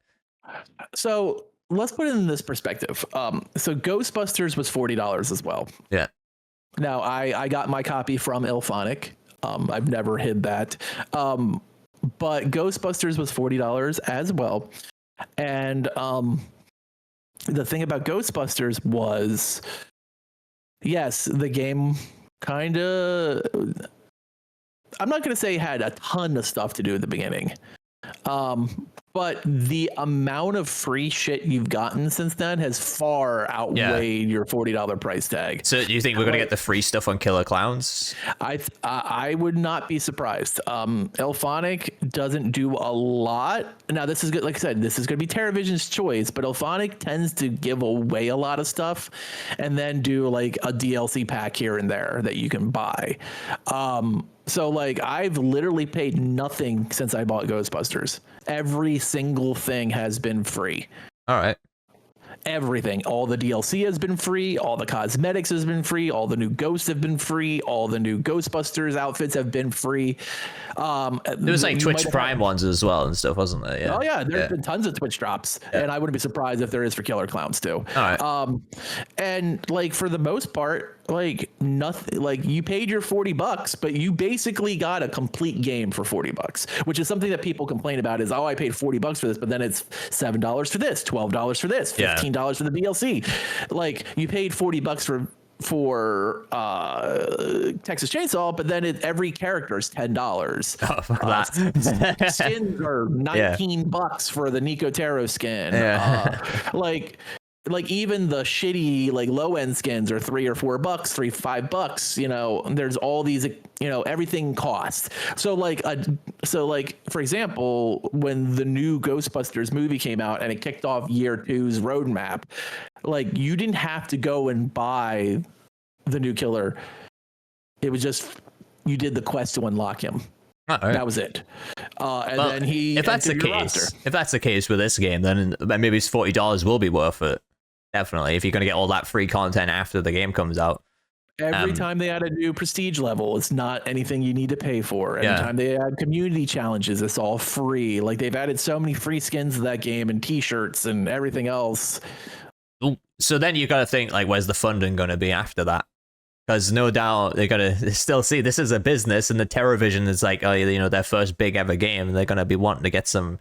So let's put it in this perspective. So Ghostbusters was $40 as well. Yeah. Now I got my copy from Ilphonic. I've never hid that. But Ghostbusters was $40 as well. And the thing about Ghostbusters was, yes, the game kind of, I'm not going to say had a ton of stuff to do at the beginning. But the amount of free shit you've gotten since then has far outweighed your $40 price tag. So do you think we're going to get the free stuff on Killer Klowns? I would not be surprised. Ilphonic doesn't do a lot. Now, this is good. Like I said, this is going to be TerraVision's choice, but Ilphonic tends to give away a lot of stuff and then do like a DLC pack here and there that you can buy. So like I've literally paid nothing since I bought Ghostbusters. Every single thing has been free. All right. Everything. All the DLC has been free. All the cosmetics has been free. All the new ghosts have been free. All the new Ghostbusters outfits have been free. There was like Twitch Prime ones as well and stuff, wasn't there? Yeah. Oh yeah, there's been tons of Twitch drops, and I wouldn't be surprised if there is for Killer Klowns too. All right. And like for the most part, like nothing. Like you paid your $40, but you basically got a complete game for $40, which is something that people complain about. Is I paid $40 for this, but then it's $7 for this, $12 for this, $15 for the DLC. Like you paid $40 for Texas Chainsaw, but then every character is $10. Skins are $19 for the Nico Taro skin. Like even the shitty like low end skins are $3 or $4, $5. You know, there's all these. You know, everything costs. So like for example, when the new Ghostbusters movie came out and it kicked off year 2's roadmap, like you didn't have to go and buy the new killer. It was just you did the quest to unlock him. Right. That was it. Then if that's the case with this game, then maybe $40 will be worth it. Definitely, if you're going to get all that free content after the game comes out. Every time they add a new prestige level, it's not anything you need to pay for. Every time they add community challenges, it's all free. Like they've added so many free skins to that game and t-shirts and everything else. So then you got to think, like, where's the funding going to be after that? Because no doubt they're going to still see this is a business, and the TerraVision is like, oh, you know, their first big ever game, and they're going to be wanting to get some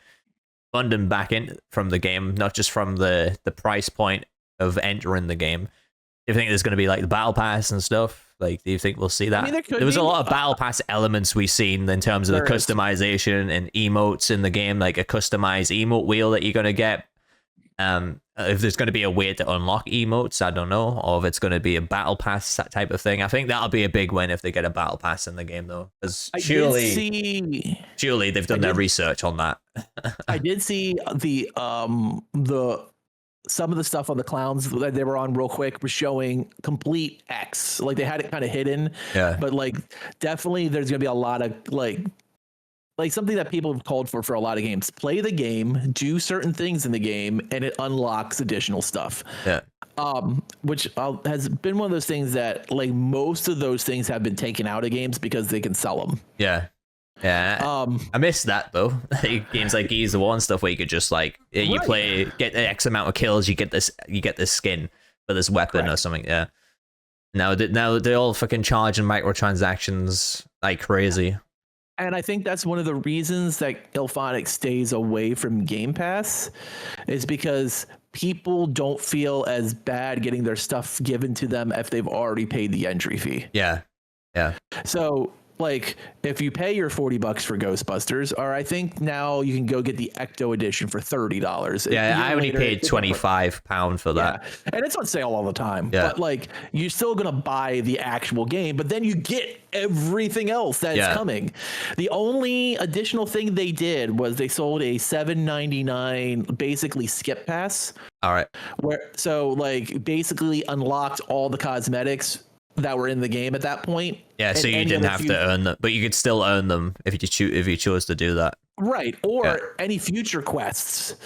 funding back in from the game, not just from the price point of entering the game. Do you think there's going to be like the battle pass and stuff? Like, do you think we'll see that? I mean, there was a lot of battle pass elements we've seen in terms of the customization and emotes in the game, like a customized emote wheel that you're going to get. If there's going to be a way to unlock emotes, I don't know, or if it's going to be a battle pass, that type of thing. I think that'll be a big win if they get a battle pass in the game, though, because surely they've done their research on that. I did see the some of the stuff on the clowns that they were on real quick was showing complete X. Like they had it kind of hidden. Yeah. But like definitely there's gonna be a lot of like something that people have called for a lot of games. Play the game, do certain things in the game, and it unlocks additional stuff. Yeah. Which has been one of those things that like most of those things have been taken out of games because they can sell them. Yeah. Yeah. I miss that though. Games like Gears of War and stuff where you could just like you play, get X amount of kills, you get this skin for this weapon or something. Yeah. Now they're all fucking charging microtransactions like crazy. And I think that's one of the reasons that Ilphonic stays away from Game Pass is because people don't feel as bad getting their stuff given to them if they've already paid the entry fee. Yeah. Yeah. So like if you pay your $40 for Ghostbusters, or I think now you can go get the Ecto edition for $30. Yeah, I only paid £25 for that. Yeah. And it's on sale all the time. Yeah. But like you're still gonna buy the actual game, but then you get everything else that's coming. The only additional thing they did was they sold a $7.99 basically skip pass. All right. Where so like basically unlocked all the cosmetics that were in the game at that point. Yeah, so you didn't have to earn them, but you could still earn them if you chose to do that. Right, or any future quests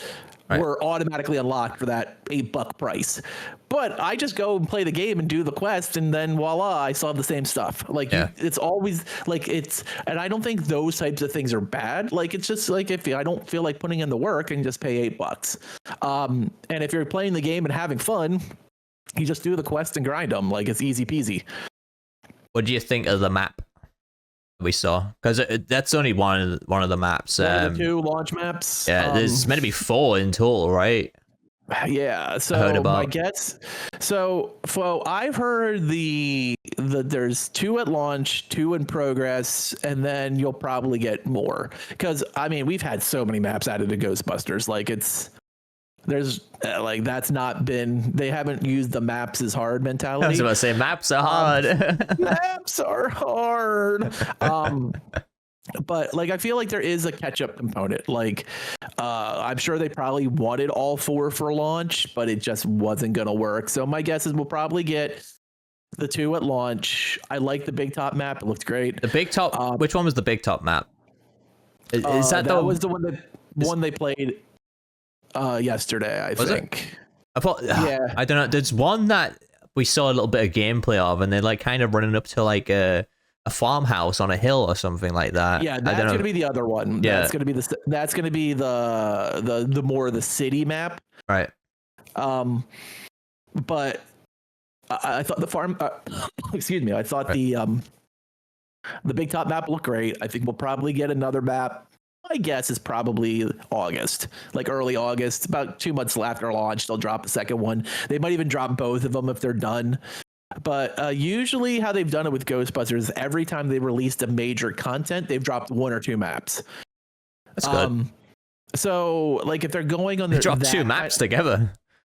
were automatically unlocked for that $8 price. But I just go and play the game and do the quest, and then voila, I still have the same stuff. Like it's always like and I don't think those types of things are bad. Like it's just like if I don't feel like putting in the work and just pay $8. And if you're playing the game and having fun, you just do the quest and grind them. Like it's easy peasy. What do you think of the map we saw? Because that's only one of the maps. One of the 2 launch maps. Yeah, there's meant to be 4 in total, right? Yeah. So my guess. So I've heard there's 2 at launch, 2 in progress, and then you'll probably get more. Because I mean, we've had so many maps added to Ghostbusters. Like there's like that's not been, they haven't used the maps is hard mentality. I was about to say maps are hard. Maps are hard. But like I feel like there is a catch-up component. Like I'm sure they probably wanted all 4 for launch, but it just wasn't gonna work. So my guess is we'll probably get the 2 at launch. I like the Big Top map. It looked great. The Big Top. Which one was the Big Top map? Is that was the one they played yesterday, I think. I thought, I don't know. There's one that we saw a little bit of gameplay of, and they're like kind of running up to like a farmhouse on a hill or something like that. Yeah, that's gonna be the other one. Yeah, that's gonna be the more the city map. Right. But I thought the farm. Excuse me. I thought the Big Top map looked great. I think we'll probably get another map. My guess is probably August, like early August, about 2 months after launch. They'll drop a second one. They might even drop both of them if they're done. But usually how they've done it with Ghostbusters, every time they released a major content, they've dropped 1 or 2 maps. That's good. So like if they're going on they dropped 2 maps together.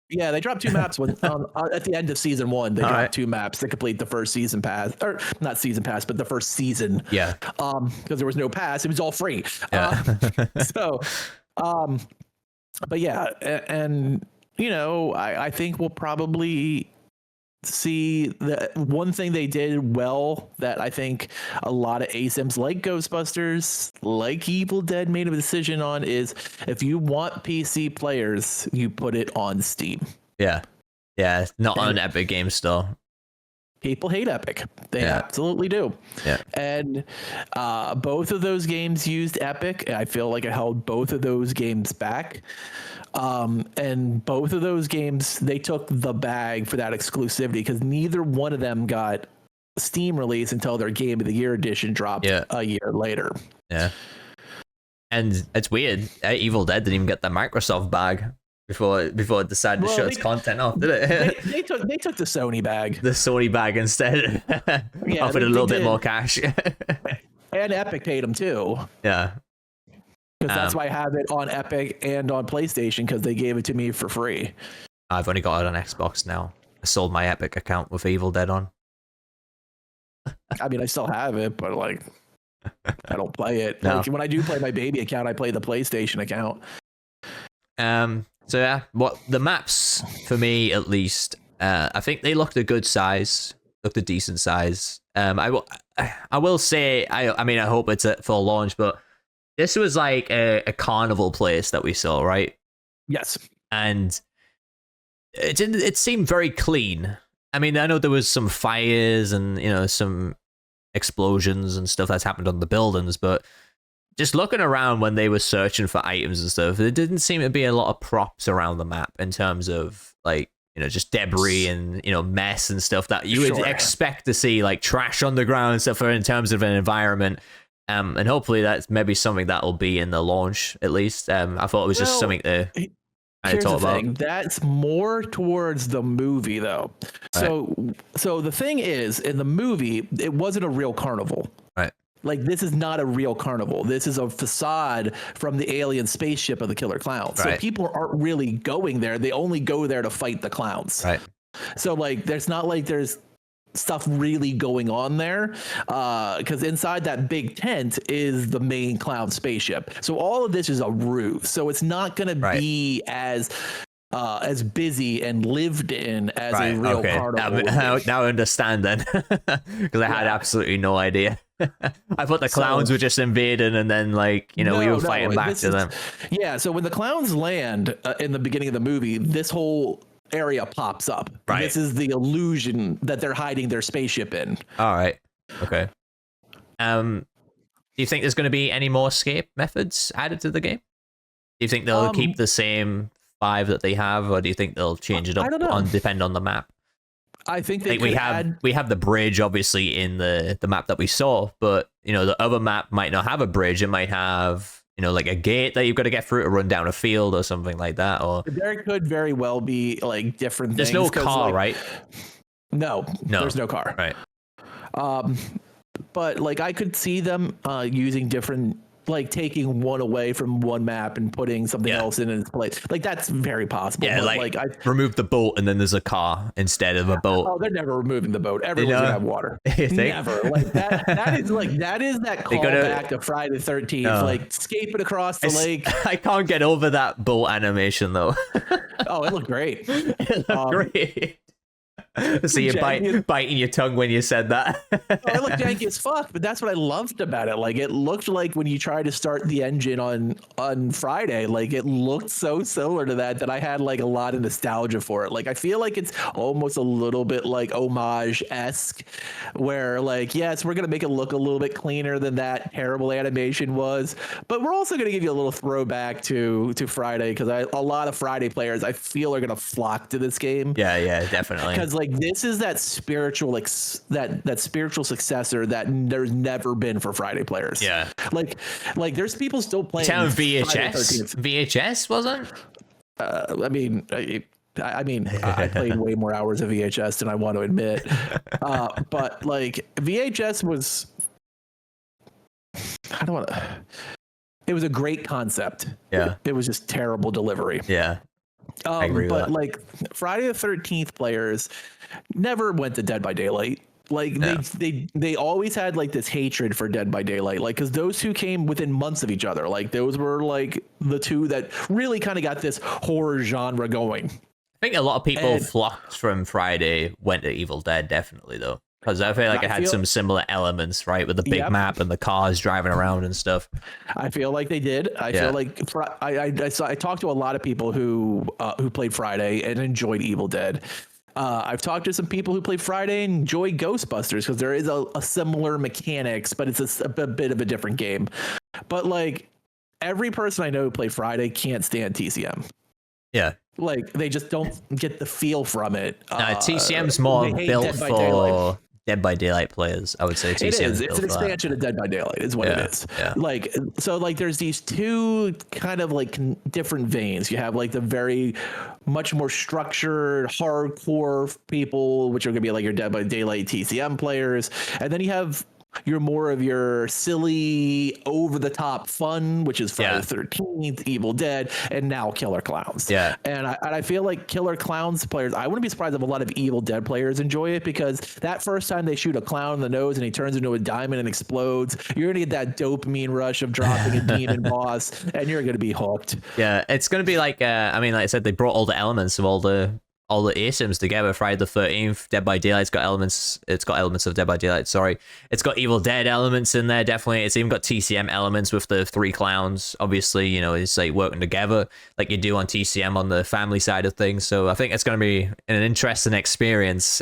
Yeah, they dropped 2 maps when at the end of season 1. They dropped 2 maps to complete the first season pass, or not season pass, but the first season. Yeah. Because there was no pass, it was all free. Yeah. But yeah, and you know, I think we'll probably see the one thing they did well that I think a lot of ASIMs like Ghostbusters, like Evil Dead made a decision on is if you want PC players, you put it on Steam. Yeah, not on Epic Games Store. People hate Epic. They absolutely do. Yeah. And both of those games used Epic. I feel like I held both of those games back. And both of those games, they took the bag for that exclusivity because neither one of them got Steam release until their Game of the Year edition dropped a year later. Yeah. And it's weird. Evil Dead didn't even get the Microsoft bag before it decided to shut its content off, did it? They took the Sony bag. The Sony bag instead. Offered a little bit more cash. And Epic paid them too. Yeah. Because that's why I have it on Epic and on PlayStation, because they gave it to me for free. I've only got it on Xbox now. I sold my Epic account with Evil Dead on. I mean, I still have it, but like, I don't play it. No. Like, when I do play my baby account, I play the PlayStation account. So yeah, what the maps for me at least, I think they looked a good size, looked a decent size. I will say, I mean, I hope it's at full launch, but this was like a carnival place that we saw, right? Yes. And it seemed very clean. I mean, I know there was some fires and some explosions and stuff that's happened on the buildings, but just looking around when they were searching for items and stuff, there didn't seem to be a lot of props around the map in terms of like just debris and mess and stuff that you would expect to see, like trash on the ground and stuff in terms of an environment. And hopefully that's maybe something that will be in the launch at least. I thought it was just something to talk about. That's more towards the movie though. Right. So the thing is, in the movie, it wasn't a real carnival. Right. Like, this is not a real carnival. This is a facade from the alien spaceship of the Killer Klowns. Right. So people aren't really going there. They only go there to fight the clowns. Right. So like, there's not like there's stuff really going on there, because inside that big tent is the main clown spaceship. So all of this is a ruse. So it's not going to be as busy and lived in as a real carnival. Now I understand then, because I had absolutely no idea. I thought the clowns were just invading, and then we were fighting back to them. Yeah. So when the clowns land in the beginning of the movie, this whole area pops up. Right. This is the illusion that they're hiding their spaceship in. All right. Okay. Do you think there's going to be any more escape methods added to the game? Do you think they'll keep the same 5 that they have, or do you think they'll change it up depend on the map? I think we have the bridge obviously in the map that we saw, but the other map might not have a bridge. It might have like a gate that you've got to get through to run down a field or something like that. Or there could very well be like different things. There's no car, right? No, there's no car. Right. But like I could see them using different, like taking one away from one map and putting something else in its place. Like that's very possible. Yeah, but, like I remove the boat and then there's a car instead of a boat. Oh, they're never removing the boat. Everyone's gonna have water. Never. Like that is that callback to Friday the 13th. Like escaping across the lake. I can't get over that boat animation though. Oh, it looked great. It looked great. So you're biting your tongue when you said that. It looked janky as fuck, but that's what I loved about it. Like it looked like when you try to start the engine on Friday, like it looked so similar to that I had like a lot of nostalgia for it. Like I feel like it's almost a little bit like homage-esque, where like, yes, we're gonna make it look a little bit cleaner than that terrible animation was, but we're also gonna give you a little throwback to Friday, because a lot of Friday players I feel are gonna flock to this game. Yeah, definitely. Because like this is that spiritual that spiritual successor that there's never been for Friday players. Yeah, like there's people still playing VHS wasn't. I mean I played way more hours of VHS than I want to admit, but like VHS was, I don't want to. It was a great concept. Yeah, it was just terrible delivery. Yeah. I agree with that. Like Friday the 13th players never went to Dead by Daylight. Like they always had like this hatred for Dead by Daylight, like because those two came within months of each other. Like those were like the two that really kind of got this horror genre going. I think a lot of people flocked from Friday went to Evil Dead, definitely though, because I feel like it had some similar elements, right, with the big map and the cars driving around and stuff. I feel like they did. I feel like I talked to a lot of people who played Friday and enjoyed Evil Dead. I've talked to some people who played Friday and enjoy Ghostbusters, because there is a similar mechanics, but it's a bit of a different game. But like every person I know who played Friday can't stand TCM. Yeah. Like they just don't get the feel from it. TCM's more built for Dead by Daylight players, I would say. TCM it's an expansion of Dead by Daylight is what it is. Yeah. Like so like there's these two kind of like different veins. You have like the very much more structured hardcore people, which are gonna be like your Dead by Daylight TCM players, and then you have You're more of your silly, over the top fun, which is Friday the 13th, Evil Dead, and now Killer Klowns. Yeah. And I feel like Killer Klowns players, I wouldn't be surprised if a lot of Evil Dead players enjoy it, because that first time they shoot a clown in the nose and he turns into a diamond and explodes, you're going to get that dopamine rush of dropping a demon boss, and you're going to be hooked. Yeah, it's going to be like, I mean, like I said, they brought all the elements of all the ASIMs together. Friday the 13th, Dead by Daylight's got elements. It's got elements of Dead by Daylight. Sorry, it's got Evil Dead elements in there. Definitely, it's even got TCM elements with the 3 clowns. Obviously, you know, it's like working together like you do on TCM on the family side of things. So I think it's going to be an interesting experience.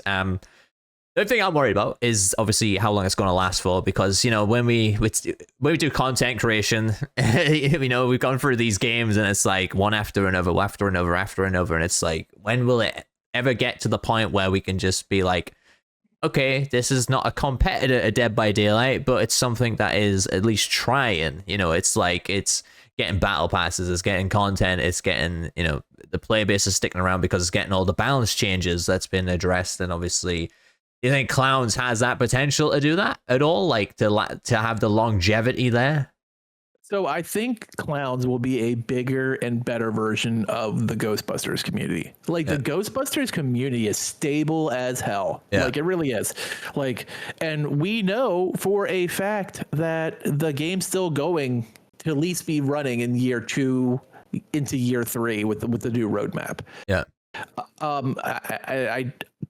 The only thing I'm worried about is obviously how long it's going to last for, because, you know, when we do content creation, you know, we've gone through these games and it's like one after another, and it's like, when will it ever get to the point where we can just be like, okay, this is not a competitor to Dead by Daylight, but it's something that is at least trying, you know, it's like, it's getting battle passes, it's getting content, it's getting, you know, the player base is sticking around because it's getting all the balance changes that's been addressed. And obviously, you think Klowns has that potential to do that at all, like to have the longevity there? So I think Klowns will be a bigger and better version of the Ghostbusters community. Like the Ghostbusters community is stable as hell. Like it really is. Like, and we know for a fact that the game's still going to at least be running in year 2 into year 3 with the new roadmap. Yeah.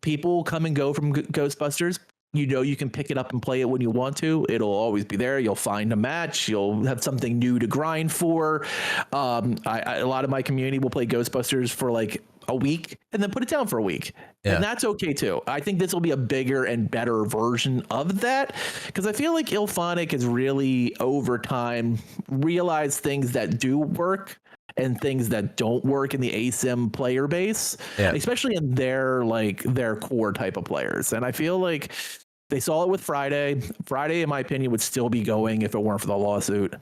People come and go from Ghostbusters. You know, you can pick it up and play it when you want to. It'll always be there. You'll find a match. You'll have something new to grind for. A lot of my community will play Ghostbusters for like a week and then put it down for a week. And that's okay too. I think this will be a bigger and better version of that, because I feel like Ilphonic has really over time realized things that do work and things that don't work in the ASIM player base, especially in their core type of players. And I feel like they saw it with Friday. Friday, in my opinion, would still be going if it weren't for the lawsuit.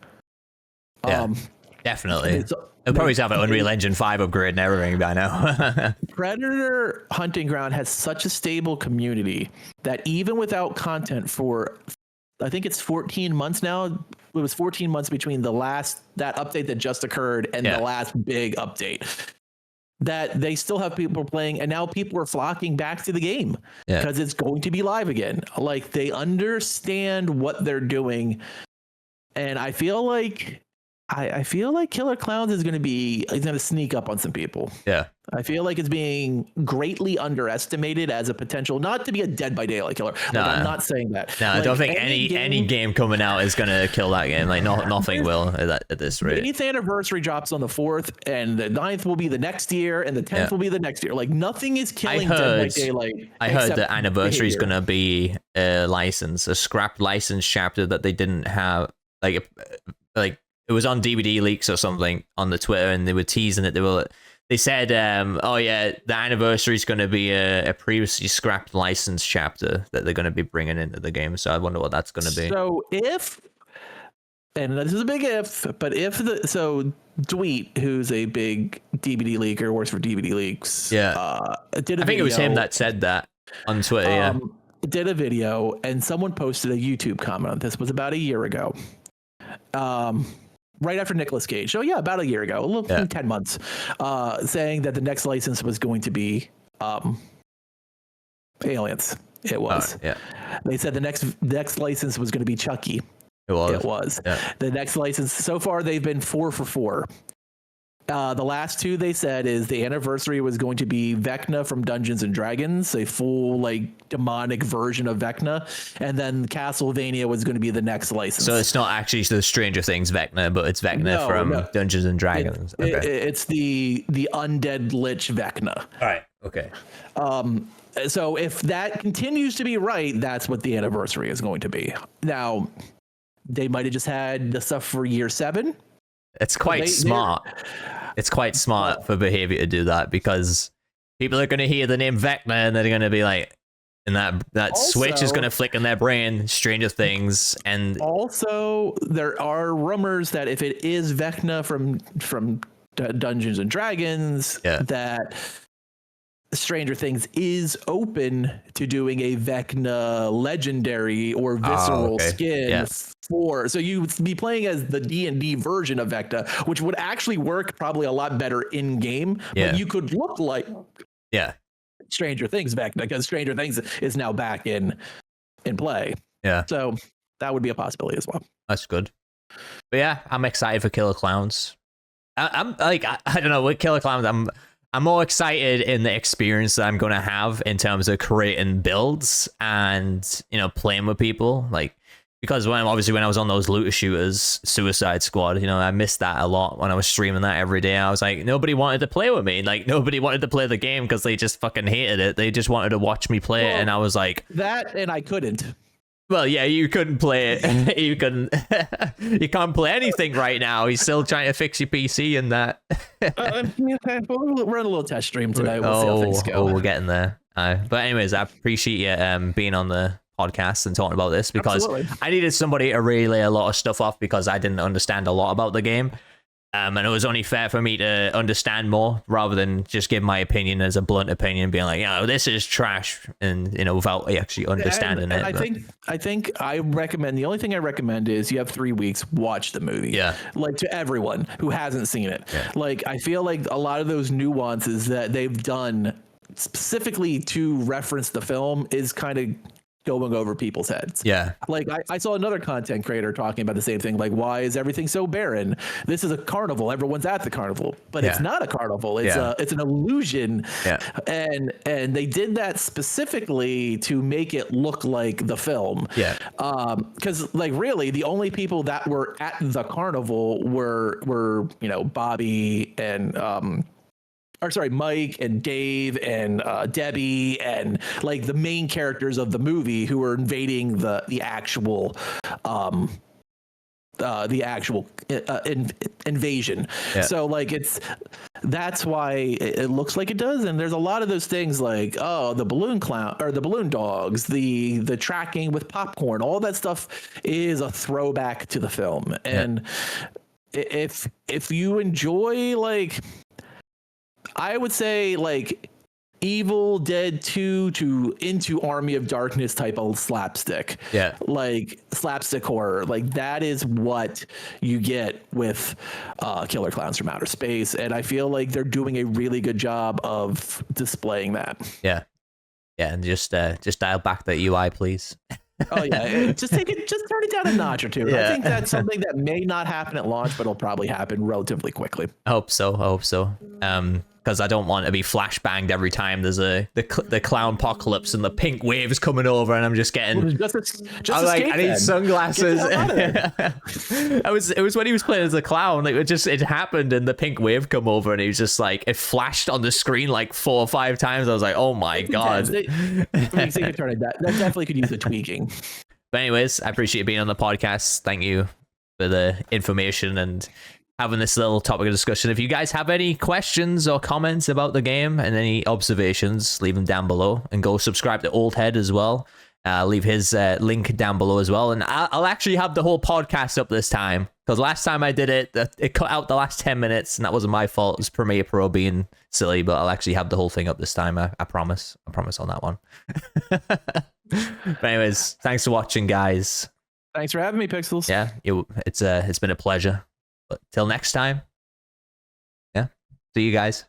Definitely. They'll probably have an Unreal Engine 5 upgrade and everything by now. Predator Hunting Ground has such a stable community that even without content for, I think it's 14 months now. It was 14 months between that update that just occurred and the last big update, that they still have people playing, and now people are flocking back to the game because it's going to be live again. Like, they understand what they're doing. And I feel like Killer Klowns is going to sneak up on some people. Yeah. I feel like it's being greatly underestimated as a potential, not to be a Dead by Daylight killer. I'm not saying that. No, I don't think any game coming out is going to kill that game. Like, nothing will at this rate. The 8th anniversary drops on the 4th, and the 9th will be the next year, and the 10th will be the next year. Like, nothing is killing Dead by Daylight. I heard the anniversary is going to be a scrapped license chapter that they didn't have. Like it was on DVD leaks or something on the Twitter, and they were teasing it. They said, oh yeah, the anniversary is going to be a previously scrapped license chapter that they're going to be bringing into the game. So I wonder what that's going to be. So and this is a big if, but Dweet, who's a big DVD leaker, works for DVD Leaks. Yeah. I think it was him that said that on Twitter. Did a video, and someone posted a YouTube comment. This was about a year ago. Right after Nicolas Cage. So yeah, about a year ago, 10 months, saying that the next license was going to be Aliens. It was. They said the next license was going to be Chucky. It was. Yeah. The next license, so far they've been 4 for 4. The last 2 they said is the anniversary was going to be Vecna from Dungeons and Dragons, a full demonic version of Vecna, and then Castlevania was going to be the next license. So it's not actually the Stranger Things Vecna, but it's Vecna from Dungeons and Dragons. It's the undead lich Vecna. All right. Okay. So if that continues to be right, that's what the anniversary is going to be. Now, they might have just had the stuff for year 7. It's quite smart. It's quite smart for behavior to do that, because people are going to hear the name Vecna and they're going to be like, and that switch is going to flick in their brain, Stranger Things. And also there are rumors that if it is Vecna from Dungeons and Dragons, that Stranger Things is open to doing a Vecna legendary or visceral skin for, so you'd be playing as the D&D version of Vecna, which would actually work probably a lot better in game, but you could look like Stranger Things Vecna, because Stranger Things is now back in play. Yeah. So that would be a possibility as well. That's good. But yeah, I'm excited for Killer Klowns. I'm like, I don't know, with Killer Klowns, I'm more excited in the experience that I'm going to have in terms of creating builds and, you know, playing with people. Like, because when I was on those looter shooters, Suicide Squad, you know, I missed that a lot when I was streaming that every day. I was like, nobody wanted to play with me. Like, nobody wanted to play the game because they just fucking hated it. They just wanted to watch me play it. And I was like... That, and I couldn't. Well, yeah, you couldn't play it. You couldn't. You can't play anything right now. He's still trying to fix your PC and that. We're on a little test stream today. We'll see how things go. Oh, we're getting there. But anyways, I appreciate you being on the podcast and talking about this, because I needed somebody to relay a lot of stuff off, because I didn't understand a lot about the game. And it was only fair for me to understand more rather than just give my opinion as a blunt opinion, being like, this is trash, and, you know, without actually understanding it. I think I recommend, the only thing I recommend is you have 3 weeks, watch the movie. Yeah. Like, to everyone who hasn't seen it. Yeah. Like, I feel like a lot of those nuances that they've done specifically to reference the film is kind of going over people's heads. Yeah. Like, I saw another content creator talking about the same thing. Like, why is everything so barren? This is a carnival. Everyone's at the carnival, but it's not a carnival. It's it's an illusion. Yeah. And they did that specifically to make it look like the film. Yeah. Because, like, really the only people that were at the carnival were you know, Bobby and Mike and Dave and Debbie, and like the main characters of the movie who were invading the actual invasion. Yeah. So like, that's why it looks like it does. And there's a lot of those things like, the balloon clown or the balloon dogs, the tracking with popcorn, all that stuff is a throwback to the film. And if you enjoy, like, I would say, like, Evil Dead 2 to into Army of Darkness type of slapstick. Yeah. Like, slapstick horror. Like, that is what you get with Killer Klowns from Outer Space. And I feel like they're doing a really good job of displaying that. Yeah. Yeah, and just dial back the UI, please. Oh yeah, just turn it down a notch or two. Yeah. I think that's something that may not happen at launch, but it'll probably happen relatively quickly. I hope so. Because I don't want to be flashbanged every time there's the clown apocalypse and the pink waves coming over, and I'm just getting. I need sunglasses. It was when he was playing as a clown. Like, it happened, and the pink wave come over, and he was just like, it flashed on the screen like 4 or 5 times. I was like, oh my god. That definitely could use a tweaking. But anyways, I appreciate you being on the podcast. Thank you for the information and having this little topic of discussion. If you guys have any questions or comments about the game and any observations, leave them down below, and go subscribe to Old Head as well. Leave his link down below as well. And I'll actually have the whole podcast up this time, because last time I did it cut out the last 10 minutes, and that wasn't my fault. It was Premiere Pro being silly, but I'll actually have the whole thing up this time. I promise. I promise on that one. But anyways, thanks for watching, guys. Thanks for having me, Pixels. Yeah, it's been a pleasure. But till next time, yeah, see you guys.